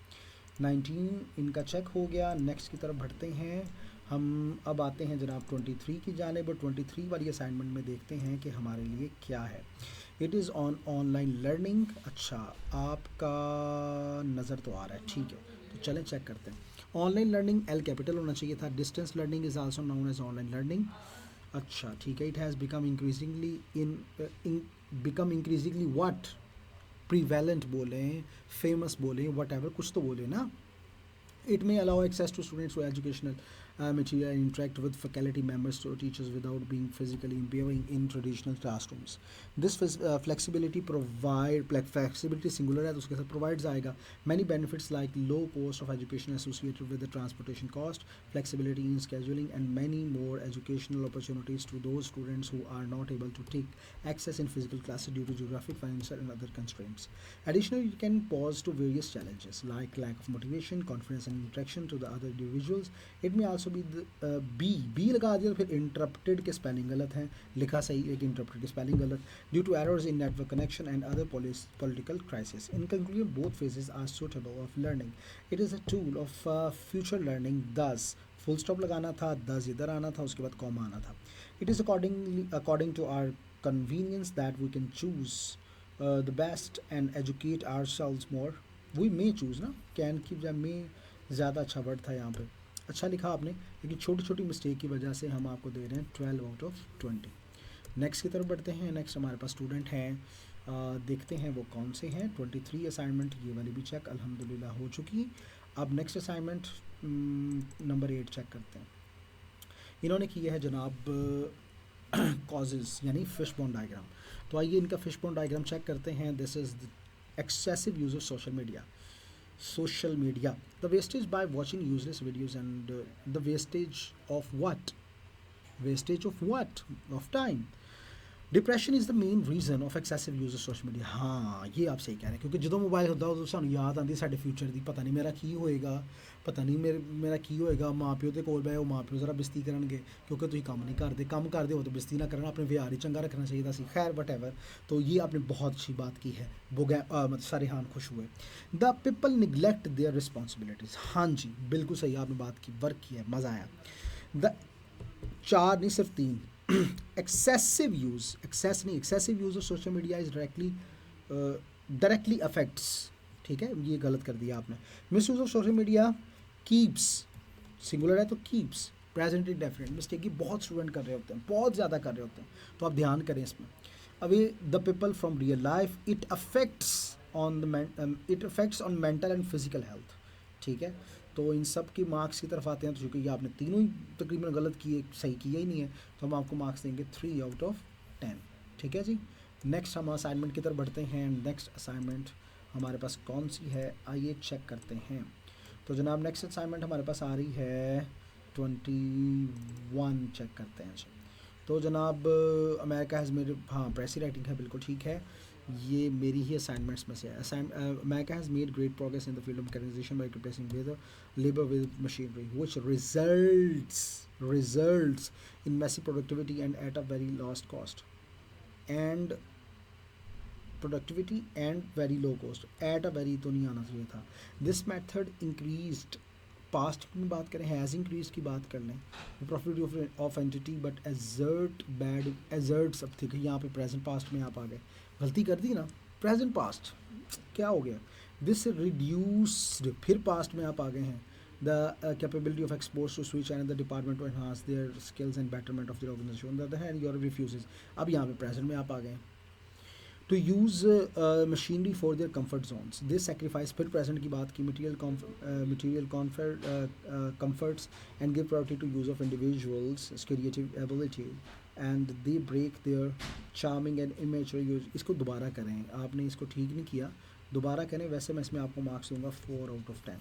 19 इनका चेक हो गया. नेक्स्ट की तरफ बढ़ते हैं हम. अब आते हैं जनाब 23 की जानिब. 23 वाली असाइनमेंट में देखते हैं कि हमारे लिए क्या है. It is on online learning. अच्छा, आपका नज़र तो आ रहा है, ठीक है, तो चलें चेक करते हैं. ऑनलाइन लर्निंग एल कैपिटल होना चाहिए था. Distance learning is also known as online learning. अच्छा ठीक है. It has become increasingly what, prevalent बोले, फेमस बोले, वट एवर, कुछ तो बोले ना. It may allow access to students to educational material and interact with faculty members or teachers without being physically appearing in traditional classrooms. This flexibility singular है तो उसके साथ provides आएगा many benefits like low cost of education associated with the transportation cost, flexibility in scheduling and many more educational opportunities to those students who are not able to take access in physical classes due to geographic, financial and other constraints. Additionally, it can pose to various challenges like lack of motivation, confidence and interaction to the other individuals. It may also be be लगा दिया तो फिर interrupted के spelling गलत हैं, लिखा सही लेकिन इंटरप्टेड के स्पेलिंग गलत. Due to errors in network connection and other political crisis. In conclusion both phases are suitable of learning. It is a tool of future learning. दस फुल स्टॉप लगाना था, दस इधर आना था, उसके बाद कॉमा आना था. It is according to our convenience that we can choose the best and educate ourselves more. We may choose ना, कैन की जब में ज़्यादा अच्छा वर्ड था यहाँ पे. अच्छा लिखा आपने, लेकिन छोटी छोटी मिस्टेक की वजह से हम आपको दे रहे हैं 12/20. नेक्स्ट की तरफ बढ़ते हैं. नेक्स्ट हमारे पास स्टूडेंट हैं, देखते हैं वो कौन से हैं. 23 असाइनमेंट ये वाली भी चेक अल्हम्दुलिल्लाह हो चुकी. अब नेक्स्ट असाइनमेंट नंबर 8 चेक करते हैं. इन्होंने किया है जनाब कॉजेज़ यानी फिश बॉन्ड डायग्राम. तो आइए इनका फिश बॉन्ड डायग्राम चेक करते हैं. This is excessive use of social media. The wastage by watching useless videos and the wastage of what? Wastage of what? Of time. Depression is the main reason of excessive use of social media. हाँ, ये आप सही कह रहे हैं, क्योंकि ਜਦੋਂ mobile ਹੁੰਦਾ ਉਦੋਂ ਸਾਨੂੰ ਯਾਦ ਆਉਂਦੀ ਸਾਡੇ ਫਿਊਚਰ ਦੀ, ਪਤਾ ਨਹੀਂ ਮੇਰਾ ਕੀ ਹੋਏਗਾ, ਪਤਾ ਨਹੀਂ ਮੇਰਾ ਕੀ ਹੋਏਗਾ। ਮਾਂ ਪਿਓ ਦੇ ਕੋਲ ਬਹਿ, ਉਹ ਮਾਂ ਪਿਓ ਜ਼ਰਾ ਬਿਸਤੀ ਕਰਨਗੇ, ਕਿਉਂਕਿ ਤੁਸੀਂ ਕੰਮ ਨਹੀਂ ਕਰਦੇ, ਕੰਮ ਕਰਦੇ ਹੋ तो ਬਿਸਤੀ ਨਾ करना, अपने व्यवहार ही चंगा रखना चाहिए सी। खैर वट एवर, तो ये आपने बहुत अच्छी बात की है। मतलब सारे हान खुश हुए। The people neglect their responsibilities. हाँ जी, बिल्कुल सही आपने बात की, वर्क किया, मज़ा आया। द 4 नहीं सिर्फ 3, excessive use, excessive use of social media is directly affects, ठीक है, ये गलत कर दिया आपने। Miss use of social media keeps, singular है तो कीप्स, प्रेजेंट इंडेफिनिट, मिस्टेक की बहुत स्टूडेंट कर रहे होते हैं, बहुत ज़्यादा कर रहे होते हैं, तो आप ध्यान करें इसमें। Away the people from real life, it affects on mental and physical health, ठीक है। तो इन सब की मार्क्स की तरफ आते हैं, तो चूँकि ये आपने तीनों ही तकरीबन गलत किए, सही किया ही नहीं है, तो हम आपको मार्क्स देंगे 3 आउट ऑफ 10, ठीक है जी। नेक्स्ट हम असाइनमेंट की तरफ बढ़ते हैं। नेक्स्ट असाइनमेंट हमारे पास कौन सी है, आइए चेक करते हैं। तो जनाब नेक्स्ट असाइनमेंट हमारे पास आ रही है 21, चेक करते हैं जी। तो जनाब अमेरिका हैज़ मेड, हाँ प्रेसी राइटिंग है, बिल्कुल ठीक है, ये मेरी ही असाइनमेंट्स में से है। America has made great progress in the field of mechanization by replacing with labour with machinery which results in massive productivity and at a very lost cost and productivity and very low cost, at a very तो नहीं आना चाहिए था। This method increased, past में बात करें, has increase की बात कर लें, profit of entity but asserts, अब ठीक है, यहाँ पे प्रेजेंट पास्ट में आप आ गए, गलती कर दी ना, प्रेजेंट पास्ट क्या हो गया, दिस रिड्यूस्ड, फिर पास्ट में आप आ गए हैं। The capability of exports to switch and the department to enhance their skills and betterment of their organization, on the other hand Europe refuses, अब यहाँ पे प्रेजेंट में आप आ गए। To use machinery for their comfort zones, this sacrifice, फिर present की बात की, material comforts and give priority to use of individuals creative ability and they break their charming and immature use. इसको दोबारा करें, आपने इसको ठीक नहीं किया, दोबारा करें। वैसे मैं इसमें आपको मार्क्स दूंगा 4 आउट ऑफ 10।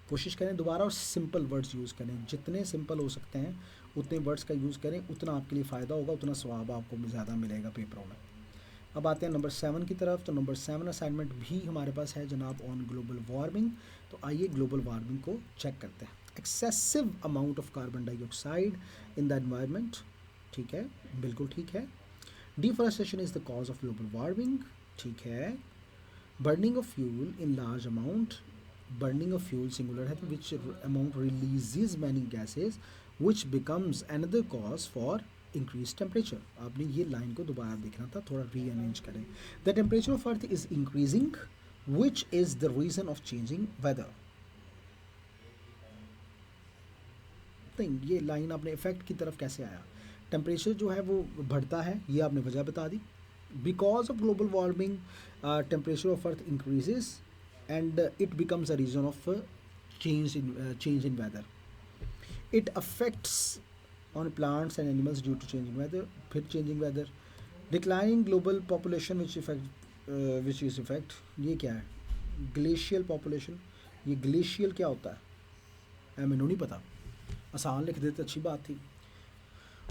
कोशिश करें दोबारा और सिंपल वर्ड्स यूज़ करें, जितने सिंपल हो सकते हैं उतने वर्ड्स का यूज़ करें, उतना आपके लिए फ़ायदा होगा, उतना स्वाब आपको ज़्यादा मिलेगा पेपरों में। अब आते हैं नंबर 7 की तरफ। तो नंबर 7 असाइनमेंट भी हमारे पास है जनाब, ऑन ग्लोबल वार्मिंग। तो आइए ग्लोबल वार्मिंग को चेक करते हैं। Excessive amount of carbon dioxide in the environment, ठीक है, बिल्कुल ठीक है। Deforestation is the cause of global warming, ठीक है। Burning of fuel in large amount, burning of fuel singular है तो विच amount releases many gases which becomes another cause for increase temperature. आपने ये लाइन को दोबारा देखना था, थोड़ा रीअरेंज करें। The temperature of earth is increasing which is the reason of changing weather. ये लाइन आपने इफेक्ट की तरफ कैसे आया, टेम्परेचर जो है वो बढ़ता है, ये आपने वजह बता दी। Because of global warming temperature of earth increases and it becomes a reason of change in weather. It affects on plants and animals due to changing weather. फिर changing weather, declining global population which is effect, ये क्या है, glacial population, ये glacial क्या होता है, मैंने नहीं पता, आसान लिख देते अच्छी बात थी।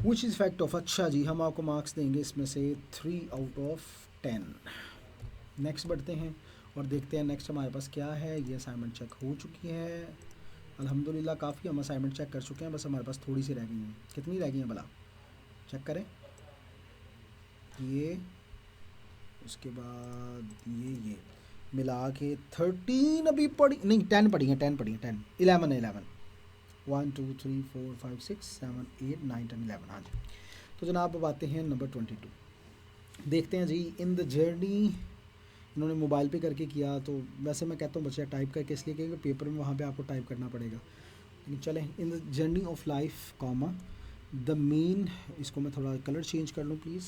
which is effect of, अच्छा जी, हम आपको मार्क्स देंगे इसमें से 3 आउट ऑफ 10। नेक्स्ट बढ़ते हैं और देखते हैं नेक्स्ट हमारे पास क्या है। ये असाइनमेंट चेक हो चुकी है अल्हम्दुलिल्लाह, काफ़ी हम असाइनमेंट चेक कर चुके हैं, बस हमारे पास थोड़ी सी रह गई हैं। कितनी रह गई हैं भला, चेक करें। ये उसके बाद ये मिला के 13 अभी पढ़ी नहीं, 10 पढ़ी हैं, 10 पढ़ी हैं, 10 11 1 2 3 4 5 6 7 8 9 10 11। हाँ जी, तो जनाब अब आते हैं नंबर 22। देखते हैं जी, इन द जर्नी, इन्होंने मोबाइल पे करके किया, तो वैसे मैं कहता हूँ बच्चा टाइप करके इसलिए कहेंगे पेपर में वहाँ पे आपको टाइप करना पड़ेगा, लेकिन चलें। इन the journey of life comma the main, इसको मैं थोड़ा कलर चेंज कर लूँ प्लीज़,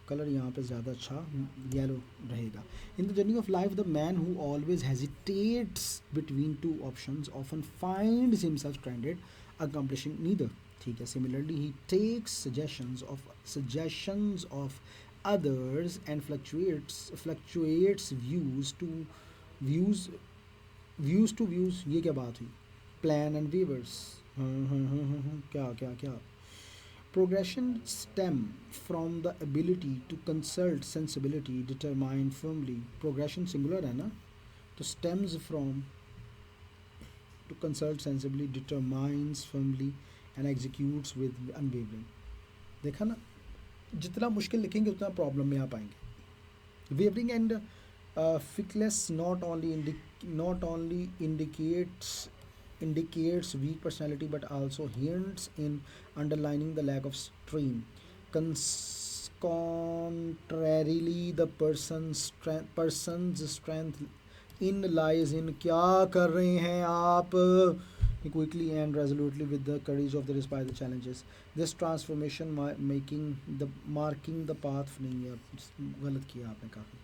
कलर यहाँ पे ज़्यादा अच्छा येलो रहेगा। In the journey of life the man who always hesitates between two options often finds himself stranded accomplishing neither, ठीक है। Similarly he takes suggestions of others and fluctuates views to views, ये क्या बात हुई, plan and weavers, क्या क्या क्या, Progression stem from the ability to consult sensibility, determine firmly. Progression singular है ना, तो stems from to consult sensibly, determines firmly and executes with unwavering. देखा ना, जितना मुश्किल लिखेंगे उतना प्रॉब्लम में आप आएंगे. Wavering and fickless not only indicates weak personality but also hints in underlining the lack of stream. Contrarily, the person's strength in lies in क्या कर रहे हैं आप, quickly and resolutely with the courage of the despite the challenges. This transformation marking the path नहीं है, गलत किया आपने काफ़ी.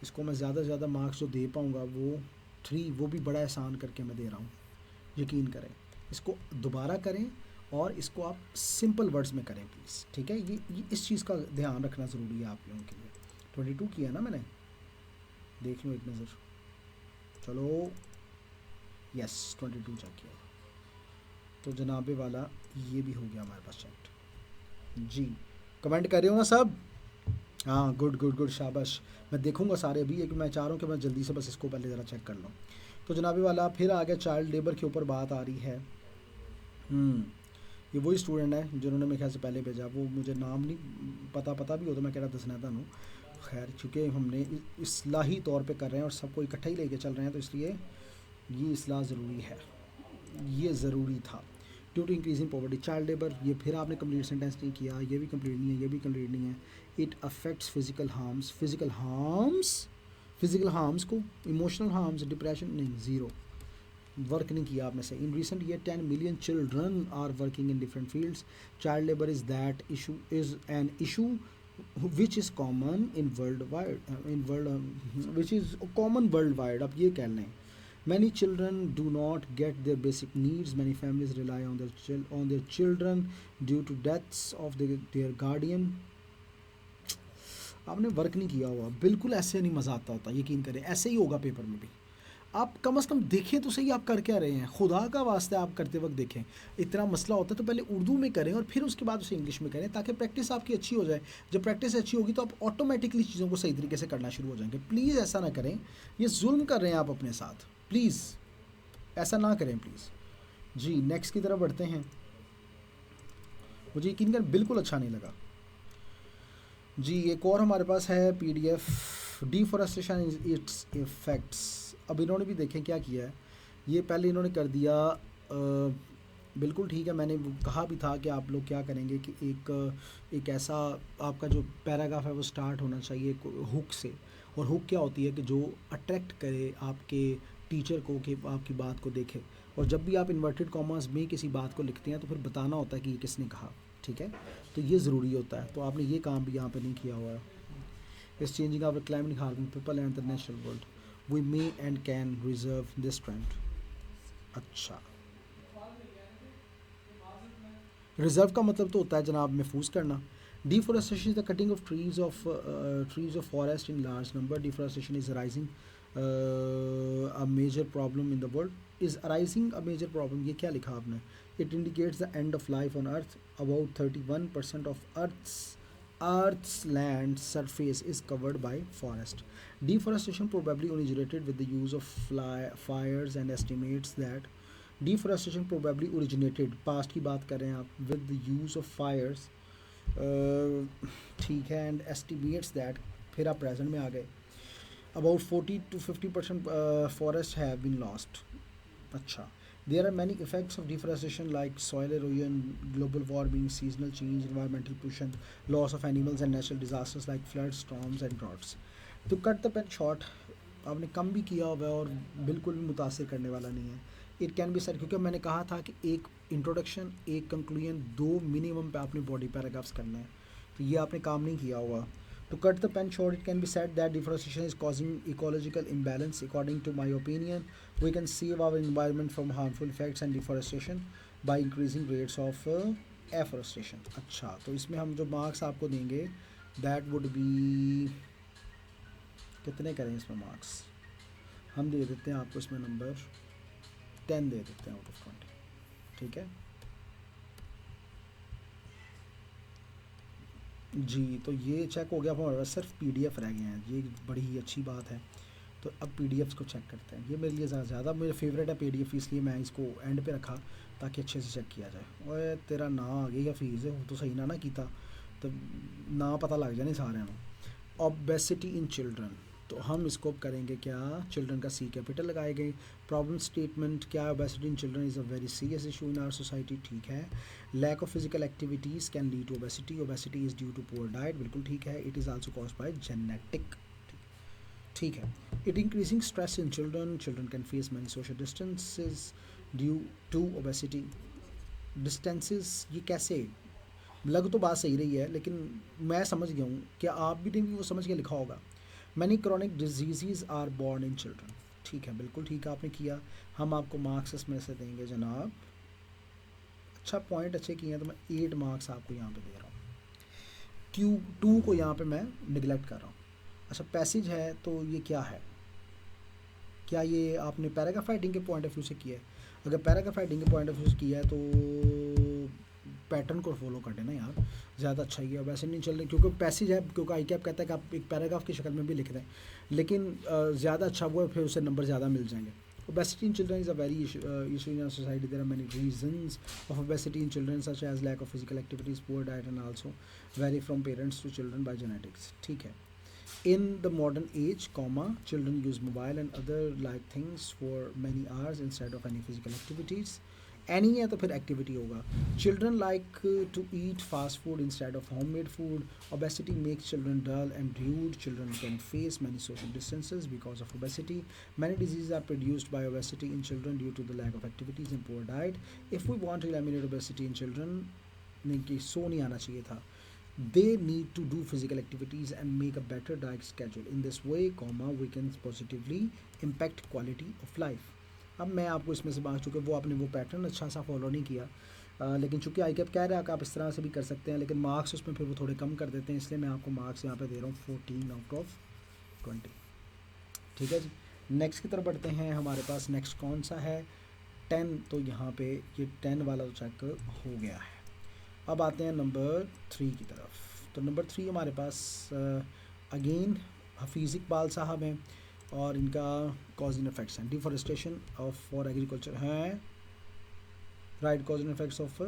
इसको मैं ज़्यादा से ज़्यादा मार्क्स जो दे पाऊँगा वो 3, वो भी बड़ा एहसान करके मैं दे रहा हूँ, यकीन करें. इसको दोबारा करें और इसको आप सिंपल वर्ड्स में करें प्लीज़, ठीक है. ये इस चीज़ का ध्यान रखना ज़रूरी है आप लोगों के लिए. 22 किया ना मैंने, देख लो एक नज़र. चलो यस 22 चेक किया, तो जनाबे वाला ये भी हो गया हमारे पास चेक जी. कमेंट कर रहे हो ना सब? हाँ गुड शाबाश. मैं देखूंगा सारे अभी, एक मैं चाह रहा हूँ कि मैं जल्दी से बस इसको पहले ज़रा चेक कर लूँ. तो जनाबे वाला फिर आ गया चाइल्ड लेबर के ऊपर बात आ रही है. ये वही स्टूडेंट है जिन्होंने मेरे ख्याल से पहले भेजा, वो मुझे नाम नहीं पता भी हो तो मैं कह रहा दसना था. खैर चूँकि हमने इस्लाही तौर पे कर रहे हैं और सबको इकट्ठा ही लेके चल रहे हैं, तो इसलिए ये इस्लाह ज़रूरी है, ये ज़रूरी था. Due to increasing poverty, child labour, ये फिर आपने कंप्लीट सेंटेंस नहीं किया, ये भी कंप्लीट नहीं है, ये भी कंप्लीट नहीं है. इट अफेक्ट्स फिजिकल हार्म्स को, इमोशनल हार्म्स, डिप्रेशन नहीं, ज़ीरो, वर्क नहीं किया आप में से. In recent year 10 million children are working in different fields. Child labour is an issue which is common in worldwide, which is common worldwide. आप ये कह लें. Many children do not get their basic needs. Many families rely on their children due to deaths of their guardian. आपने work नहीं किया हुआ, बिल्कुल ऐसे नहीं मज़ा आता होता, यकीन करें. ऐसे ही होगा पेपर में भी. आप कम से कम देखें तो सही आप कर क्या रहे हैं, खुदा का वास्ता आप करते वक्त देखें. इतना मसला होता है तो पहले उर्दू में करें और फिर उसके बाद उसे इंग्लिश में करें, ताकि प्रैक्टिस आपकी अच्छी हो जाए. जब प्रैक्टिस अच्छी होगी तो आप ऑटोमेटिकली चीज़ों को सही तरीके से करना शुरू हो जाएंगे. प्लीज़ ऐसा ना करें, ये जुल्म कर रहे हैं आप अपने साथ. प्लीज़ ऐसा ना करें प्लीज़ जी. नेक्स्ट की तरफ बढ़ते हैं. मुझे यकीन कर बिल्कुल अच्छा नहीं लगा जी. एक और हमारे पास है PDF, डिफॉरेस्टेशन इट्स इफेक्ट्स. अब इन्होंने भी देखें क्या किया है. ये पहले इन्होंने कर दिया, बिल्कुल ठीक है. मैंने कहा भी था कि आप लोग क्या करेंगे कि एक ऐसा आपका जो पैराग्राफ है वो स्टार्ट होना चाहिए हुक से. और हुक क्या होती है कि जो अट्रैक्ट करे आपके टीचर को कि आपकी बात को देखे. और जब भी आप इन्वर्टेड कॉमास में किसी बात को लिखते हैं तो फिर बताना होता है कि ये किसने कहा, ठीक है. तो ये ज़रूरी होता है. तो आपने ये काम भी यहाँ पे नहीं किया हुआ है. Is changing of climate harming people and the natural world, we may and can reserve this trend. अच्छा, रिजर्व का मतलब तो होता है जनाब महफूज करना. Deforestation is the cutting of trees of forest in large number. Deforestation is rising a major problem in the world. Is arising a major problem, ये क्या लिखा आपने. It indicates the end of life on earth. About 31% of earth's land surface is covered by forest. Deforestation probably originated with the use of fires and estimates that deforestation probably originated, past की बात कर रहे हैं आप, with the use of fires, ठीक है, and estimates that, फिर आप present में आ गए. About 40 to 50% forests have been lost. अच्छा. There are many effects of deforestation like soil erosion, global warming, seasonal change, environmental pollution, loss of animals and natural disasters like floods, storms and droughts. तो cut the pen short, आपने कम भी किया हुआ है और बिल्कुल भी मुतासिर करने वाला नहीं है. इट कैन बी सेड, क्योंकि मैंने कहा था कि एक इंट्रोडक्शन, एक कंक्लूजन, 2 मिनिमम पे आपने बॉडी पैराग्राफ्स करना है. तो ये आपने काम नहीं किया हुआ. To cut the pen short, it can be said that deforestation is causing ecological imbalance. According to my opinion, we can save our environment from harmful effects and deforestation by increasing rates of afforestation. अच्छा, तो इसमें हम जो marks आपको देंगे that would be, कितने करें इसमें मार्क्स, हम दे देते हैं आपको इसमें नंबर 10 दे देते हैं आउट ऑफ 20, ठीक है. जी, तो ये चेक हो गया। अब हमारे पास सिर्फ पीडीएफ रह गए हैं, ये बड़ी ही अच्छी बात है। तो अब पीडीएफ्स को चेक करते हैं। ये मेरे लिए ज़्यादा मेरा फेवरेट है पीडीएफ, इसलिए मैं इसको एंड पे रखा ताकि अच्छे से चेक किया जाए। ओए तेरा ना आ गया या फीस है, वो तो सही ना कीता, तो ना पता लग जाने सारे में। ओबेसिटी इन चिल्ड्रन, तो हम इसको अब करेंगे क्या, चिल्ड्रन का सी कैपिटल लगाए गए। प्रॉब्लम स्टेटमेंट क्या, obesity in children is a very serious issue in our society, ठीक है। Lack of physical activities can lead to obesity, obesity is due to poor diet, बिल्कुल ठीक है। It is also caused by genetic, ठीक है। It increasing stress in children, children can face many social distances due to obesity. Distances ये कैसे, लग तो बात सही रही है लेकिन मैं समझ गया हूँ, क्या आप भी नहीं वो समझ के लिखा होगा। Many chronic disease are born in children, ठीक है, बिल्कुल ठीक आपने किया। हम आपको मार्क्स इसमें से देंगे जनाब, अच्छा पॉइंट अच्छे किए हैं तो मैं 8 मार्क्स आपको यहाँ पे दे रहा हूँ। टू को यहाँ पे मैं निगलेक्ट कर रहा हूँ। अच्छा पैसेज है तो ये क्या है, क्या ये आपने पैराग्राफ राइटिंग के पॉइंट ऑफ व्यू से किया है? अगर पैराग्राफ राइटिंग के पॉइंट ऑफ व्यू से किया है तो पैटर्न को फॉलो कर देना यार, ज़्यादा अच्छा ही है। वैसे नहीं चल रही क्योंकि पैसेज है, क्योंकि आई कैप कहता है कि आप एक पैराग्राफ की शक्ल में भी लिख दें, लेकिन ज़्यादा अच्छा वो है, फिर उसे नंबर ज़्यादा मिल जाएंगे। Obesity in children is a very issue in our society. There are many reasons of obesity in children, such as lack of physical activities, poor diet, and also vary from parents to children by genetics. ठीक है। In the modern age, children use mobile and other like things for many hours instead of any physical activities. Any है तो फिर activity होगा। Children like to eat fast food instead of homemade food. Obesity makes children dull and rude. Children can face many social distances because of obesity. Many diseases are produced by obesity in children due to the lack of activities and poor diet. If we want to eliminate obesity in children, नहीं कि सो नहीं आना चाहिए था, they need to do physical activities and make a better diet schedule. In this way, we can positively impact quality of life. अब मैं आपको इसमें से बात, चूँकि वो आपने वो पैटर्न अच्छा सा फॉलो नहीं किया, लेकिन चूँकि आई कैप कह रहा है कि आप इस तरह से भी कर सकते हैं, लेकिन मार्क्स उसमें फिर वो थोड़े कम कर देते हैं, इसलिए मैं आपको मार्क्स यहाँ पे दे रहा हूँ 14 आउट ऑफ 20, ठीक है जी। नेक्स्ट की तरफ बढ़ते हैं। हमारे पास नेक्स्ट कौन सा है, 10, तो यहाँ पे ये 10 वाला तो चेक हो गया है। अब आते हैं नंबर 3 की तरफ। तो नंबर 3 हमारे पास अगेन हफीज़ इकबाल साहब हैं और इनका कॉज एंड इफेक्ट्स हैं। डिफॉरेस्टेशन ऑफ फॉर एग्रीकल्चर हैं, right, cause and effects of,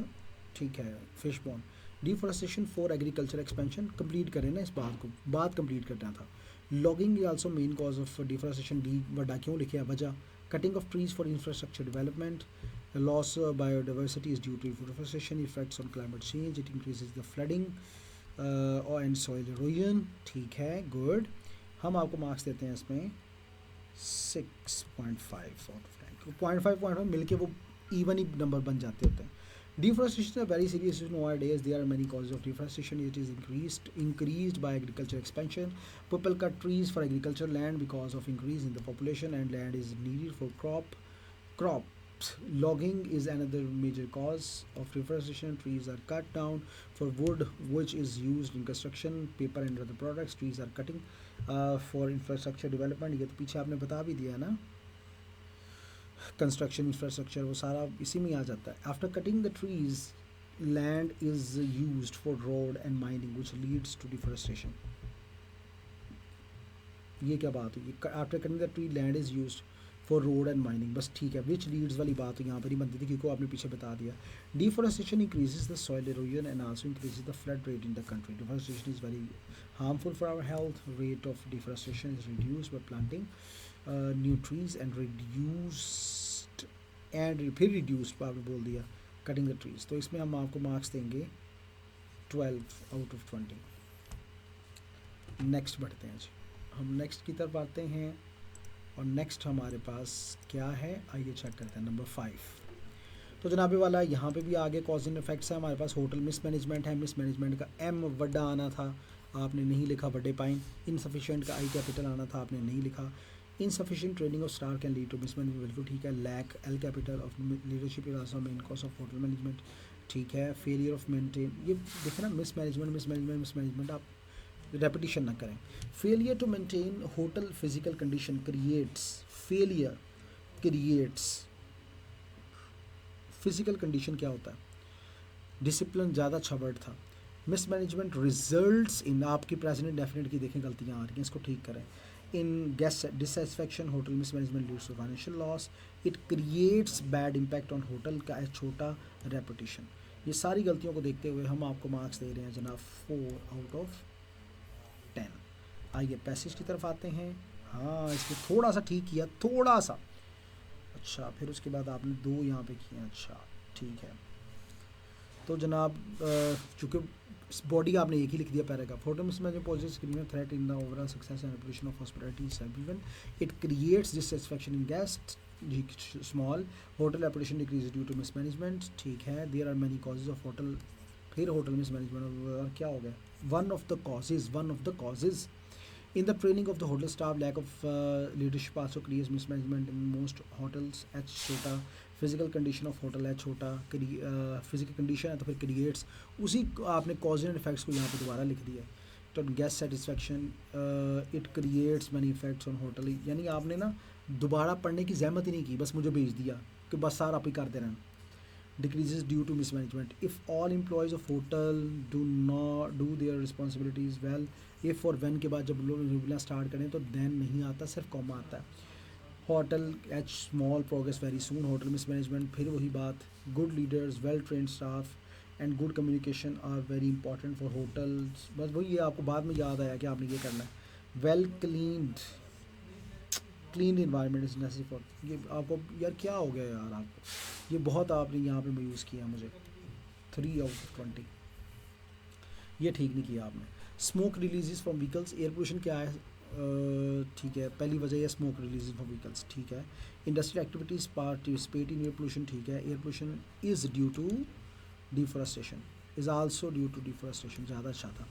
ठीक है, fish bone. Deforestation for agriculture expansion, complete करें ना इस बात को, बात कंप्लीट करना था। Logging is also main cause of deforestation, डी वड्डा क्यों लिखे है वजह। Cutting of trees for infrastructure development, loss biodiversity is due to deforestation, effects on climate change, it increases the flooding and soil erosion, ठीक है, गुड। हम आपको मार्क्स देते हैं इसमें 6.5 आउट ऑफ 10, 0.5 मिलके वो इवन ही नंबर बन जाते होते हैं। Deforestation is a very serious issue nowadays. There are many causes of deforestation. It is increased by agriculture expansion. People cut trees for agricultural land because of increase in the population and land is needed for crops. Logging is another major cause of deforestation. Trees are cut down for wood, which is used in construction, paper and other products. Trees are cutting for infrastructure development. ये तो पीछे आपने बता भी दिया ना, construction infrastructure वो सारा इसी में आ जाता है। After cutting the trees land is used for road and mining which leads to deforestation. ये क्या बात हुई, after cutting the tree land is used for road and mining, बस ठीक है, विच लीड्स वाली बात तो यहाँ पर ही बनती थी क्योंकि आपने पीछे बता दिया। Deforestation increases the soil erosion and also increases the flood rate in the country. Deforestation is very harmful for our health. Rate of deforestation is reduced by planting new trees and reduced फिर reduced पर आपने बोल दिया cutting the trees। तो इसमें हम आपको marks देंगे 12 आउट ऑफ 20। नेक्स्ट बढ़ते हैं जी, हम नेक्स्ट की तरफ आते हैं और नेक्स्ट हमारे पास क्या है, आइए चेक करते हैं नंबर 5। तो जनाबे वाला यहाँ पे भी आगे कॉज एंड इफेक्ट्स है हमारे पास। होटल मिसमैनेजमेंट है, मिसमैनेजमेंट का एम वड्डा आना था, आपने नहीं लिखा, बड़े पाइन। इनसफिशिएंट का आई कैपिटल आना था, आपने नहीं लिखा। Insufficient training of star can lead to mismanagement, बिल्कुल ठीक है। Lack L capital of leadership is also main cause of hotel management, ठीक है। फेलियर ऑफ मेंटेन, ये देखें ना, मिसमैनेजमेंट आप रेपिटेशन ना करें। Failure to maintain hotel physical condition creates, failure creates physical condition क्या होता है, डिसिप्लिन ज़्यादा अच्छा वर्ड था। मिसमैनेजमेंट रिजल्ट्स इन, आपकी प्रेजेंट डेफिनेट की देखें गलतियाँ आ रही हैं, इसको ठीक करें. In guest dissatisfaction hotel mismanagement leads to financial loss. It creates bad impact on hotel का छोटा रेपुटेशन. ये सारी गलतियों को देखते हुए हम आपको मार्क्स दे रहे हैं जनाब 4/10. आइए पैसेज की तरफ आते हैं. हाँ, इसको थोड़ा सा ठीक किया, थोड़ा सा. अच्छा, फिर उसके बाद आपने 2 यहाँ पे किए. अच्छा ठीक है. तो जनाब चूँकि बॉडी आपने एक ही लिख दिया paragraph. Hotel mismanagement poses criminal threat in the overall success and reputation of hospitality service. It creates dissatisfaction in guest. Small. Hotel reputation decrease due to mismanagement. ठीक है. There are many causes of hotel. फिर hotel mismanagement और क्या हो गया? One of the causes in the training of the hotel staff, lack of leadership also creates mismanagement in most hotels. H छोटा. Physical condition of hotel है छोटा. Physical condition है तो फिर क्रिएट्स, उसी आपने कॉज एंड इफेक्ट्स को यहाँ पे दोबारा लिख दिया. तो guest satisfaction, it creates many effects on hotel. यानी आपने ना दोबारा पढ़ने की जहमत ही नहीं की, बस मुझे भेज दिया कि बस सारा आप ही करते रहना. Decreases due to mismanagement. If all employees of hotel do not do their responsibilities well, if और when के बाद जब लोग बोलना स्टार्ट करें तो then नहीं आता, सिर्फ कॉमा आता है. Hotel H small progress very soon. Hotel mismanagement, फिर वही बात. Good leaders, well trained staff and good communication are very important for hotels. बस वही, ये आपको बाद में याद आया कि आपने ये करना है. Well clean environment is necessary for. ये आपको यार क्या हो गया यार आपको, ये बहुत आपने यहाँ पे यूज़ किया मुझे. 3/20. ये ठीक नहीं किया आपने. Smoke releases from vehicles. Air pollution क्या है? ठीक है, पहली वजह है स्मोक रिलीजेस फ्रॉम व्हीकल्स. ठीक है. Industrial activities participate in air pollution. ठीक है. Air pollution is due to deforestation, is also due to deforestation. ज़्यादा अच्छा था.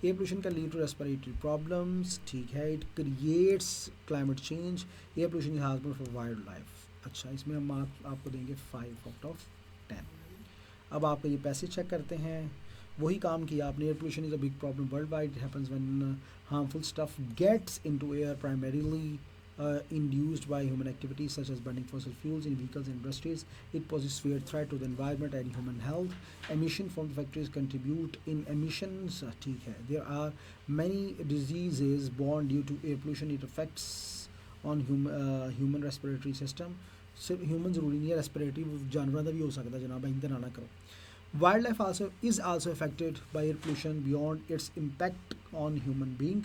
Air pollution can lead to respiratory problems. ठीक है. It creates climate change. Air pollution is harmful for wild life. अच्छा, इसमें हम आपको देंगे 5/10. अब आपका ये पैसेज चेक करते हैं. वही काम किया आपने. Air pollution is a big problem world wide. It happens when harmful stuff gets into air, primarily induced by human activities such as burning fossil fuels in vehicles and industries. It poses severe threat to the environment and human health. Emission from factories contribute in emissions. ठीक है. There are many diseases born due to air pollution. It affects on human respiratory system. सिर्फ human ज़रूरी नहीं है, respiratory जानवरों का भी हो सकता है जनाब, इंधन ना करो. Wild life also is also affected by air pollution beyond its impact on human being.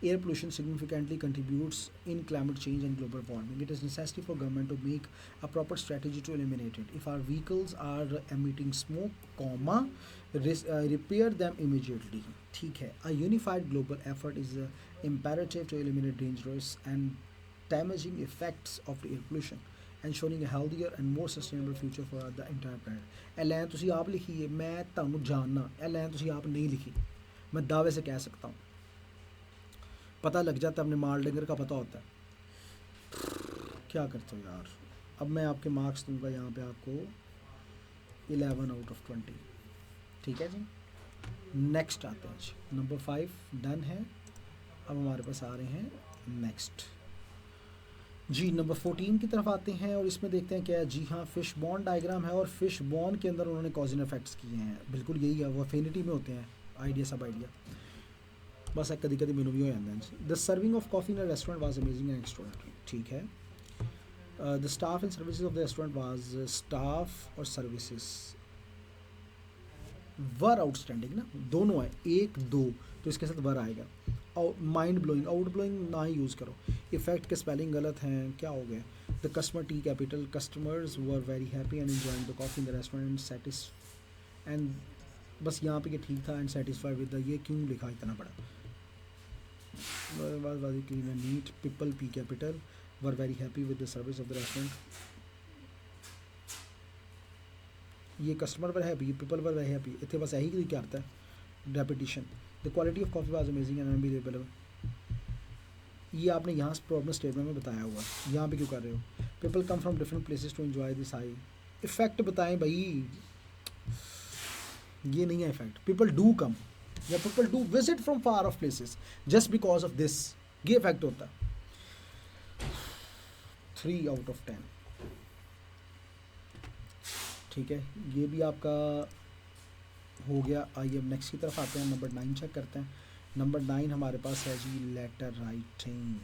Air pollution significantly contributes in climate change and global warming. It is necessary for government to make a proper strategy to eliminate it. If our vehicles are emitting smoke, repair them immediately. ठीक है. A unified global effort is imperative to eliminate dangerous and damaging effects of the air pollution, ensuring a healthier and more sustainable future for the entire planet. ਇਹ line ਤੁਸੀਂ ਆਪ ਲਿਖੀ ਹੈ, ਮੈਂ ਤੁਹਾਨੂੰ ਜਾਣਨਾ. ਇਹ ਲਾਈਨ ਤੁਸੀਂ ਆਪ नहीं लिखी, मैं दावे से कह सकता हूँ. पता लग जाता है, अपने माल डंगर का पता होता है. क्या करते हो यार. अब मैं आपके मार्क्स दूंगा यहाँ पे आपको 11/20. ठीक है जी. नेक्स्ट आते हैं जी. नंबर 5 डन है. अब हमारे पास आ रहे हैं नेक्स्ट जी. नंबर 14 की तरफ आते हैं और इसमें देखते हैं क्या है. जी हाँ, फिश बॉन डायग्राम है और फिश बॉन के अंदर उन्होंने कॉज एंड इफेक्ट्स किए हैं. बिल्कुल यही है, वो अफिनिटी में होते हैं. आइडिया सब आइडिया, बस कभी कभी मैनू भी हो जाता है. The serving of coffee in a restaurant was amazing and extraordinary. ठीक है. The staff and services of the restaurant was, staff और सर्विसेज वर आउटस्टैंडिंग ना, दोनों है. 1-2 तो इसके साथ वर आएगा. और माइंड ब्लोइंग, आउट ब्लोइंग ना ही यूज़ करो. इफेक्ट के स्पेलिंग गलत हैं. क्या हो गया. The customer T capital. Customers were very happy and enjoying the coffee in the restaurant. सैटिस and बस यहाँ पे ये ठीक था. एंड सेटिस्फाइड विद द, ये क्यों लिखा इतना बड़ा. was clean and neat. People P capital were very happy with the service of the restaurant. ये customer were happy, people were very happy. इतने बस यही क्या आता है repetition. The quality of coffee was amazing and unbelievable. ये आपने यहाँ प्रॉब्लम स्टेटमेंट में बताया हुआ. यहाँ पे क्यों कर रहे हो. People come from different places to enjoy this high. Effect बताएं भाई, ये नहीं है इफेक्ट. पीपल डू कम या people do visit from far of places just because of this, ये इफेक्ट होता है. 3/10. ठीक है. ये भी आपका हो गया। आइए अब नेक्स्ट की तरफ आते हैं, नंबर 9 चेक करते हैं। नंबर 9 हमारे पास है जी लेटर राइटिंग।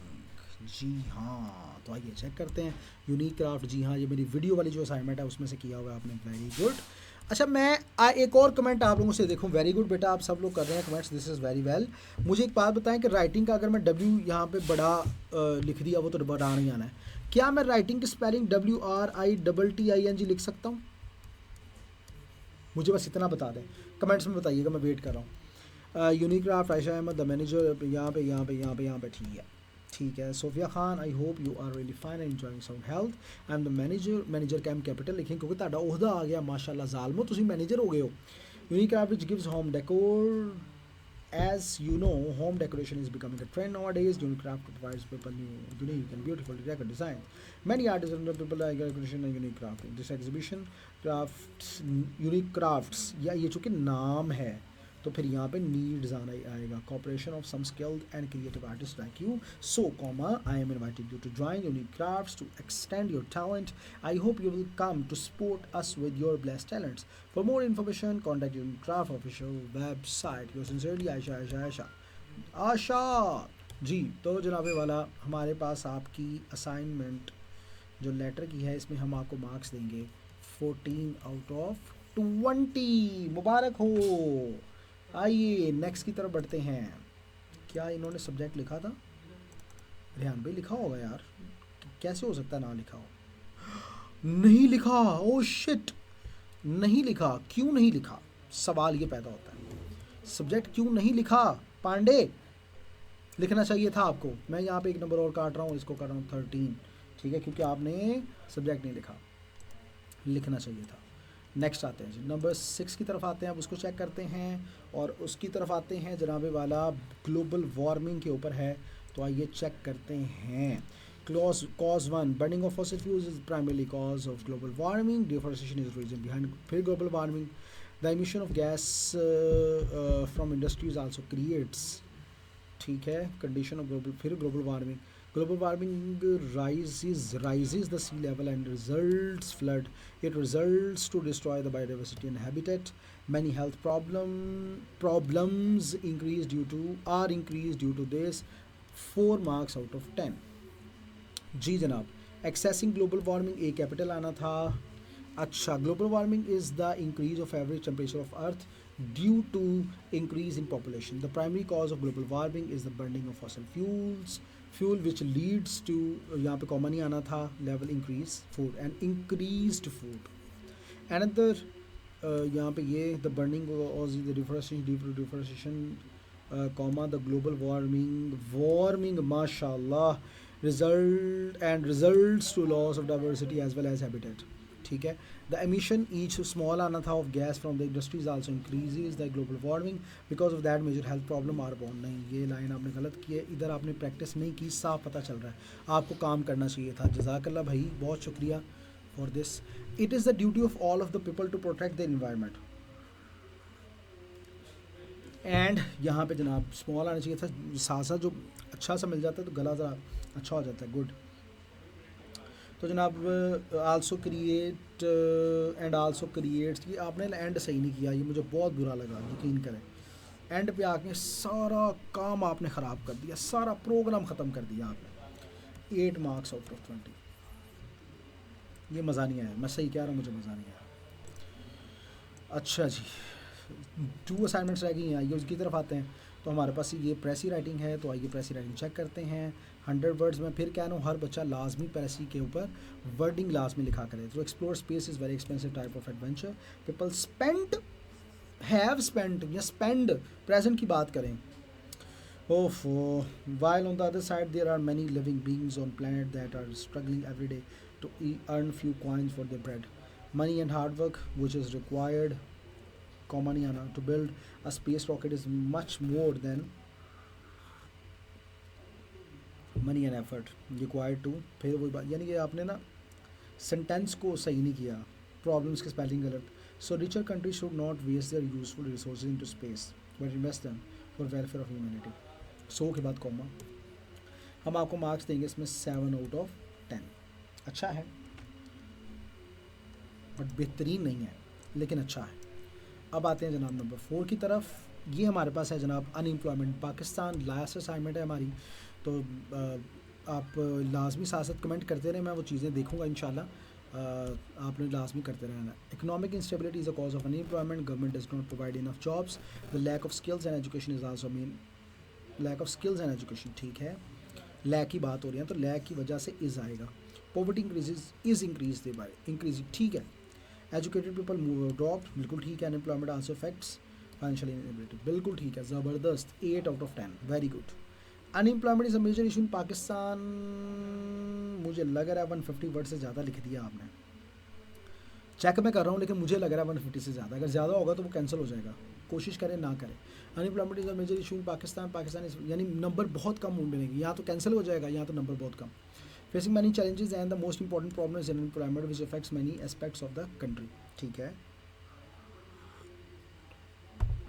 जी हाँ, तो आइए चेक करते हैं। यूनिक क्राफ्ट, जी हाँ, ये मेरी वीडियो वाली जो असाइनमेंट है उसमें से किया हुआ है आपने, वेरी गुड। अच्छा, मैं एक और कमेंट आप लोगों से देखूं, वेरी गुड बेटा, आप सब लोग कर रहे हैं comments, this is very well. मुझे एक बात बताएं कि राइटिंग का अगर मैं डब्ल्यू यहाँ पे बड़ा लिख दिया, वो तो बड़ा नहीं आना है, क्या मैं राइटिंग की स्पेलिंग WRITTING लिख सकता हूँ? मुझे बस इतना बता दें, कमेंट्स में बताइएगा, मैं वेट कर रहा हूँ। Unique craft, Ayesha Ahmed, the manager, यहाँ पे ठीक है। Sophia Khan, I hope you are really fine and enjoying sound health. I am the manager cam capital लिखें क्योंकि ਤੁਹਾਡਾ ओहदा आ गया माशाल्लाह, ਜ਼ਾਲਮੋ ਤੁਸੀਂ मैनेजर हो गए हो। Unique craft which gives home decor, as you know, home decoration is becoming a trend nowadays. Unique craft provides people new, unique and beautiful decor designs. Many artists and people like decoration and unique craft. This exhibition crafts, unique crafts, या ये चूँकि नाम है तो फिर यहाँ पे needs आएगा, cooperation of some skilled and creative artist like you, so comma I am inviting you to join unique crafts to extend your talent. I hope you will come to support us with your blessed talents. For more information, contact Unique Craft official website. Yours sincerely, Asha ji. तो जनाबे वाला, हमारे पास आपकी assignment जो letter की है, इसमें हम आपको मार्क्स देंगे 14/20. मुबारक हो. आइए नेक्स्ट की तरफ बढ़ते हैं. क्या इन्होंने सब्जेक्ट लिखा था? रेहान भाई लिखा होगा यार, कैसे हो सकता है ना लिखा हो? नहीं लिखा, ओ शिट, नहीं लिखा. क्यों नहीं लिखा? सवाल ये पैदा होता है, सब्जेक्ट क्यों नहीं लिखा? पांडे, लिखना चाहिए था आपको. मैं यहाँ पे एक नंबर और काट रहा हूँ, इसको कर रहा हूँ 13, ठीक है, क्योंकि आपने सब्जेक्ट नहीं लिखा, लिखना चाहिए था. नेक्स्ट आते हैं जी, नंबर 6 की तरफ आते हैं. अब उसको चेक करते हैं और उसकी तरफ आते हैं जनाबे वाला, ग्लोबल वार्मिंग के ऊपर है. तो आइए चेक करते हैं. cause 1, burning of fossil fuels is primarily cause of global warming. Deforestation is the reason behind global warming. The emission of gas from industries also creates, ठीक है, condition of global warming. Global warming rises the sea level and results flood. It results to destroy the biodiversity and habitat. Many health problems are increased due to this. 4 marks out of 10. जी जनाब, accessing global warming A capital आना था. अच्छा, global warming is the increase of average temperature of earth due to increase in population. The primary cause of global warming is the burning of fossil fuel which leads to, यहाँ पे common ही आना था, level increase food and increased food. Another यहाँ पे ये the burning और the deforestation comma the global warming माशाल्लाह results to loss of diversity as well as habitat. ठीक है. The emission each small आना था of gas from the industries also increases the global warming. Because of that major health problem are born. नहीं, ये line आपने गलत की है, इधर आपने प्रैक्टिस नहीं की, साफ पता चल रहा है. आपको काम करना चाहिए था. जज़ाकल्लाह भाई, बहुत शुक्रिया for this. It is the duty of all of the people to protect the environment. And यहाँ पे जनाब स्मॉल आना चाहिए था, साथ साथ जो अच्छा सा मिल जाता है तो गला ज़रा अच्छा हो जाता है. गुड. तो जनाब also create and also creates, ये आपने एंड सही नहीं किया, ये मुझे बहुत बुरा लगा, यकीन करें. एंड पे आके सारा काम आपने ख़राब कर दिया, सारा प्रोग्राम ख़त्म कर दिया आपने. 8 मार्क्स आउट ऑफ 20. ये मज़ा नहीं आया, मैं सही कह रहा हूँ, मुझे मज़ा नहीं आया. अच्छा जी, 2 असाइनमेंट्स रह गई हैं. आइए उसकी तरफ आते हैं. तो हमारे पास ये प्रेसी राइटिंग है, तो आइए प्रेसी राइटिंग चेक करते हैं. 100 वर्ड्स में फिर कह रहा हूँ, हर बच्चा लाजमी प्रेसी के ऊपर वर्डिंग लाजमी लिखा करे. तो explore space is very expensive type of adventure. People have spent या स्पेंड, प्रेजेंट की बात करें. ओफो. While on the other side there are many living beings on planet that are struggling every day to earn few coins for their bread. Money and hard work which is required, comma नहीं आना, to build a space rocket is much more than money and effort required to. फिर वही बात, यानी कि आपने ना sentence को सही नहीं किया, प्रॉब्लम्स की स्पेलिंग गलत. So richer country should not waste their useful resources into space but invest them for welfare of humanity. So के बाद कॉमा. हम आपको मार्क्स देंगे इसमें 7 आउट ऑफ 10. अच्छा है बट बेहतरीन नहीं है, लेकिन अच्छा है. अब आते हैं जनाब नंबर 4 की तरफ। ये हमारे पास है जनाब अनएम्प्लॉयमेंट पाकिस्तान, लास्ट असाइनमेंट है हमारी। तो आप लाजमी साथ साथ कमेंट करते रहें, मैं वो चीज़ें देखूंगा इंशाल्लाह। आपने लाजमी करते रहना। Economic instability is a cause of unemployment, government does not provide enough jobs, the lack of skills and education is also mean, lack of skills and education, ठीक है, लैक की बात हो रही है तो लैक की वजह से इज़ आएगा। Poverty increases is increase they by increase, ठीक है। एजुकेटेड पीपल मूव ड्रॉप, बिल्कुल ठीक है। Unemployment also effects financial inability, बिल्कुल ठीक है, ज़बरदस्त, 8 out of 10, very good. Unemployment is a major issue in Pakistan, मुझे लग रहा है 150 वर्ड से ज़्यादा लिख दिया आपने। चेक मैं कर रहा हूँ लेकिन मुझे लग रहा है 150 से ज़्यादा, अगर ज़्यादा होगा तो वो कैंसिल हो जाएगा, कोशिश करें ना करें। Unemployment is a major issue in Pakistan, Pakistan is यानी नंबर बहुत कम मिलेंगे, यहाँ तो कैंसिल हो जाएगा, यहाँ तो नंबर बहुत कम। Facing many challenges and the most important problem is unemployment which affects many aspects of the country, ठीक है।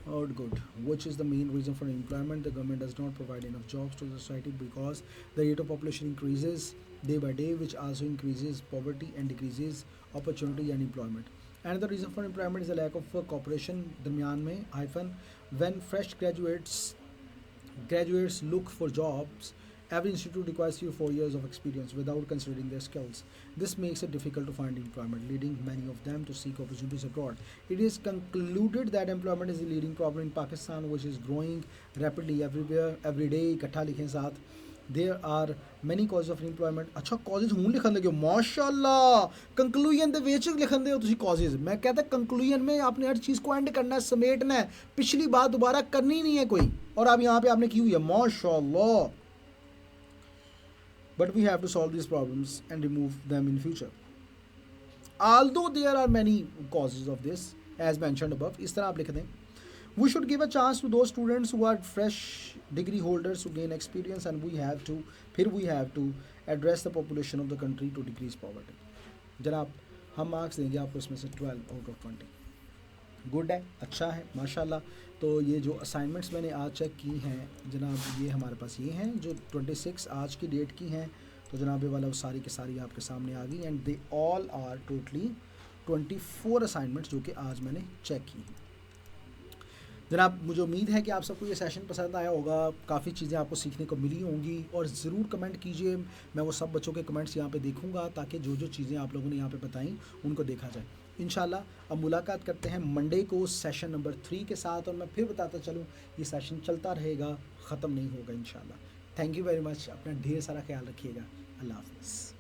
और good, which is the main reason for unemployment? The government does not provide enough jobs to the society because the rate of population increases day by day, which also increases poverty and decreases opportunity and employment. Another reason for unemployment is the lack of cooperation दरमियान में hyphen when fresh graduates look for jobs. Every institute requires 3 or 4 years of experience without considering their skills. This makes it difficult to find employment, leading many of them to seek opportunities abroad. It is concluded that employment is the leading problem in Pakistan, which is growing rapidly everywhere, every day. इकट्ठा लिखें साथ. There are many causes of unemployment. अच्छा causes हूँ लिखन लगे हो, माशाल्लाह। Conclusion ਦੇ ਵਿੱਚ लिखन दे हो ਤੁਸੀਂ causes। मैं कहता कंक्लूजन में आपने हर चीज़ को एंड करना है, समेटना है, पिछली बात दोबारा करनी नहीं है कोई। और अब यहाँ पे आपने की हुई है, माशाल्लाह। But we have to solve these problems and remove them in future. Although there are many causes of this, as mentioned above, इस तरह आप लिख दें, we should give a chance to those students who are fresh degree holders to gain experience, and we have to address the population of the country to decrease poverty. जनाब हम marks देंगे आपको इसमें से 12 आउट ऑफ 20, गुड है, अच्छा है, माशाल्लाह। तो ये जो असाइनमेंट्स मैंने आज चेक की हैं जनाब, ये हमारे पास ये हैं जो 26 आज की डेट की हैं। तो जनाब ये वाला वो सारी की सारी आपके सामने आ गई, and they all are totally 24 assignments जो कि आज मैंने चेक की हैं। जनाब मुझे उम्मीद है कि आप सबको ये सेशन पसंद आया होगा, काफ़ी चीज़ें आपको सीखने को मिली होंगी, और ज़रूर कमेंट कीजिए, मैं वो सब बच्चों के कमेंट्स यहाँ पे देखूँगा ताकि जो जो चीज़ें आप लोगों ने यहाँ पे बताई उनको देखा जाए इंशाल्लाह। अब मुलाकात करते हैं मंडे को सेशन नंबर 3 के साथ, और मैं फिर बताता चलूँ ये सेशन चलता रहेगा, ख़त्म नहीं होगा इंशाल्लाह। थैंक यू वेरी मच, अपना ढेर सारा ख्याल रखिएगा, अल्लाह हाफ़िज़।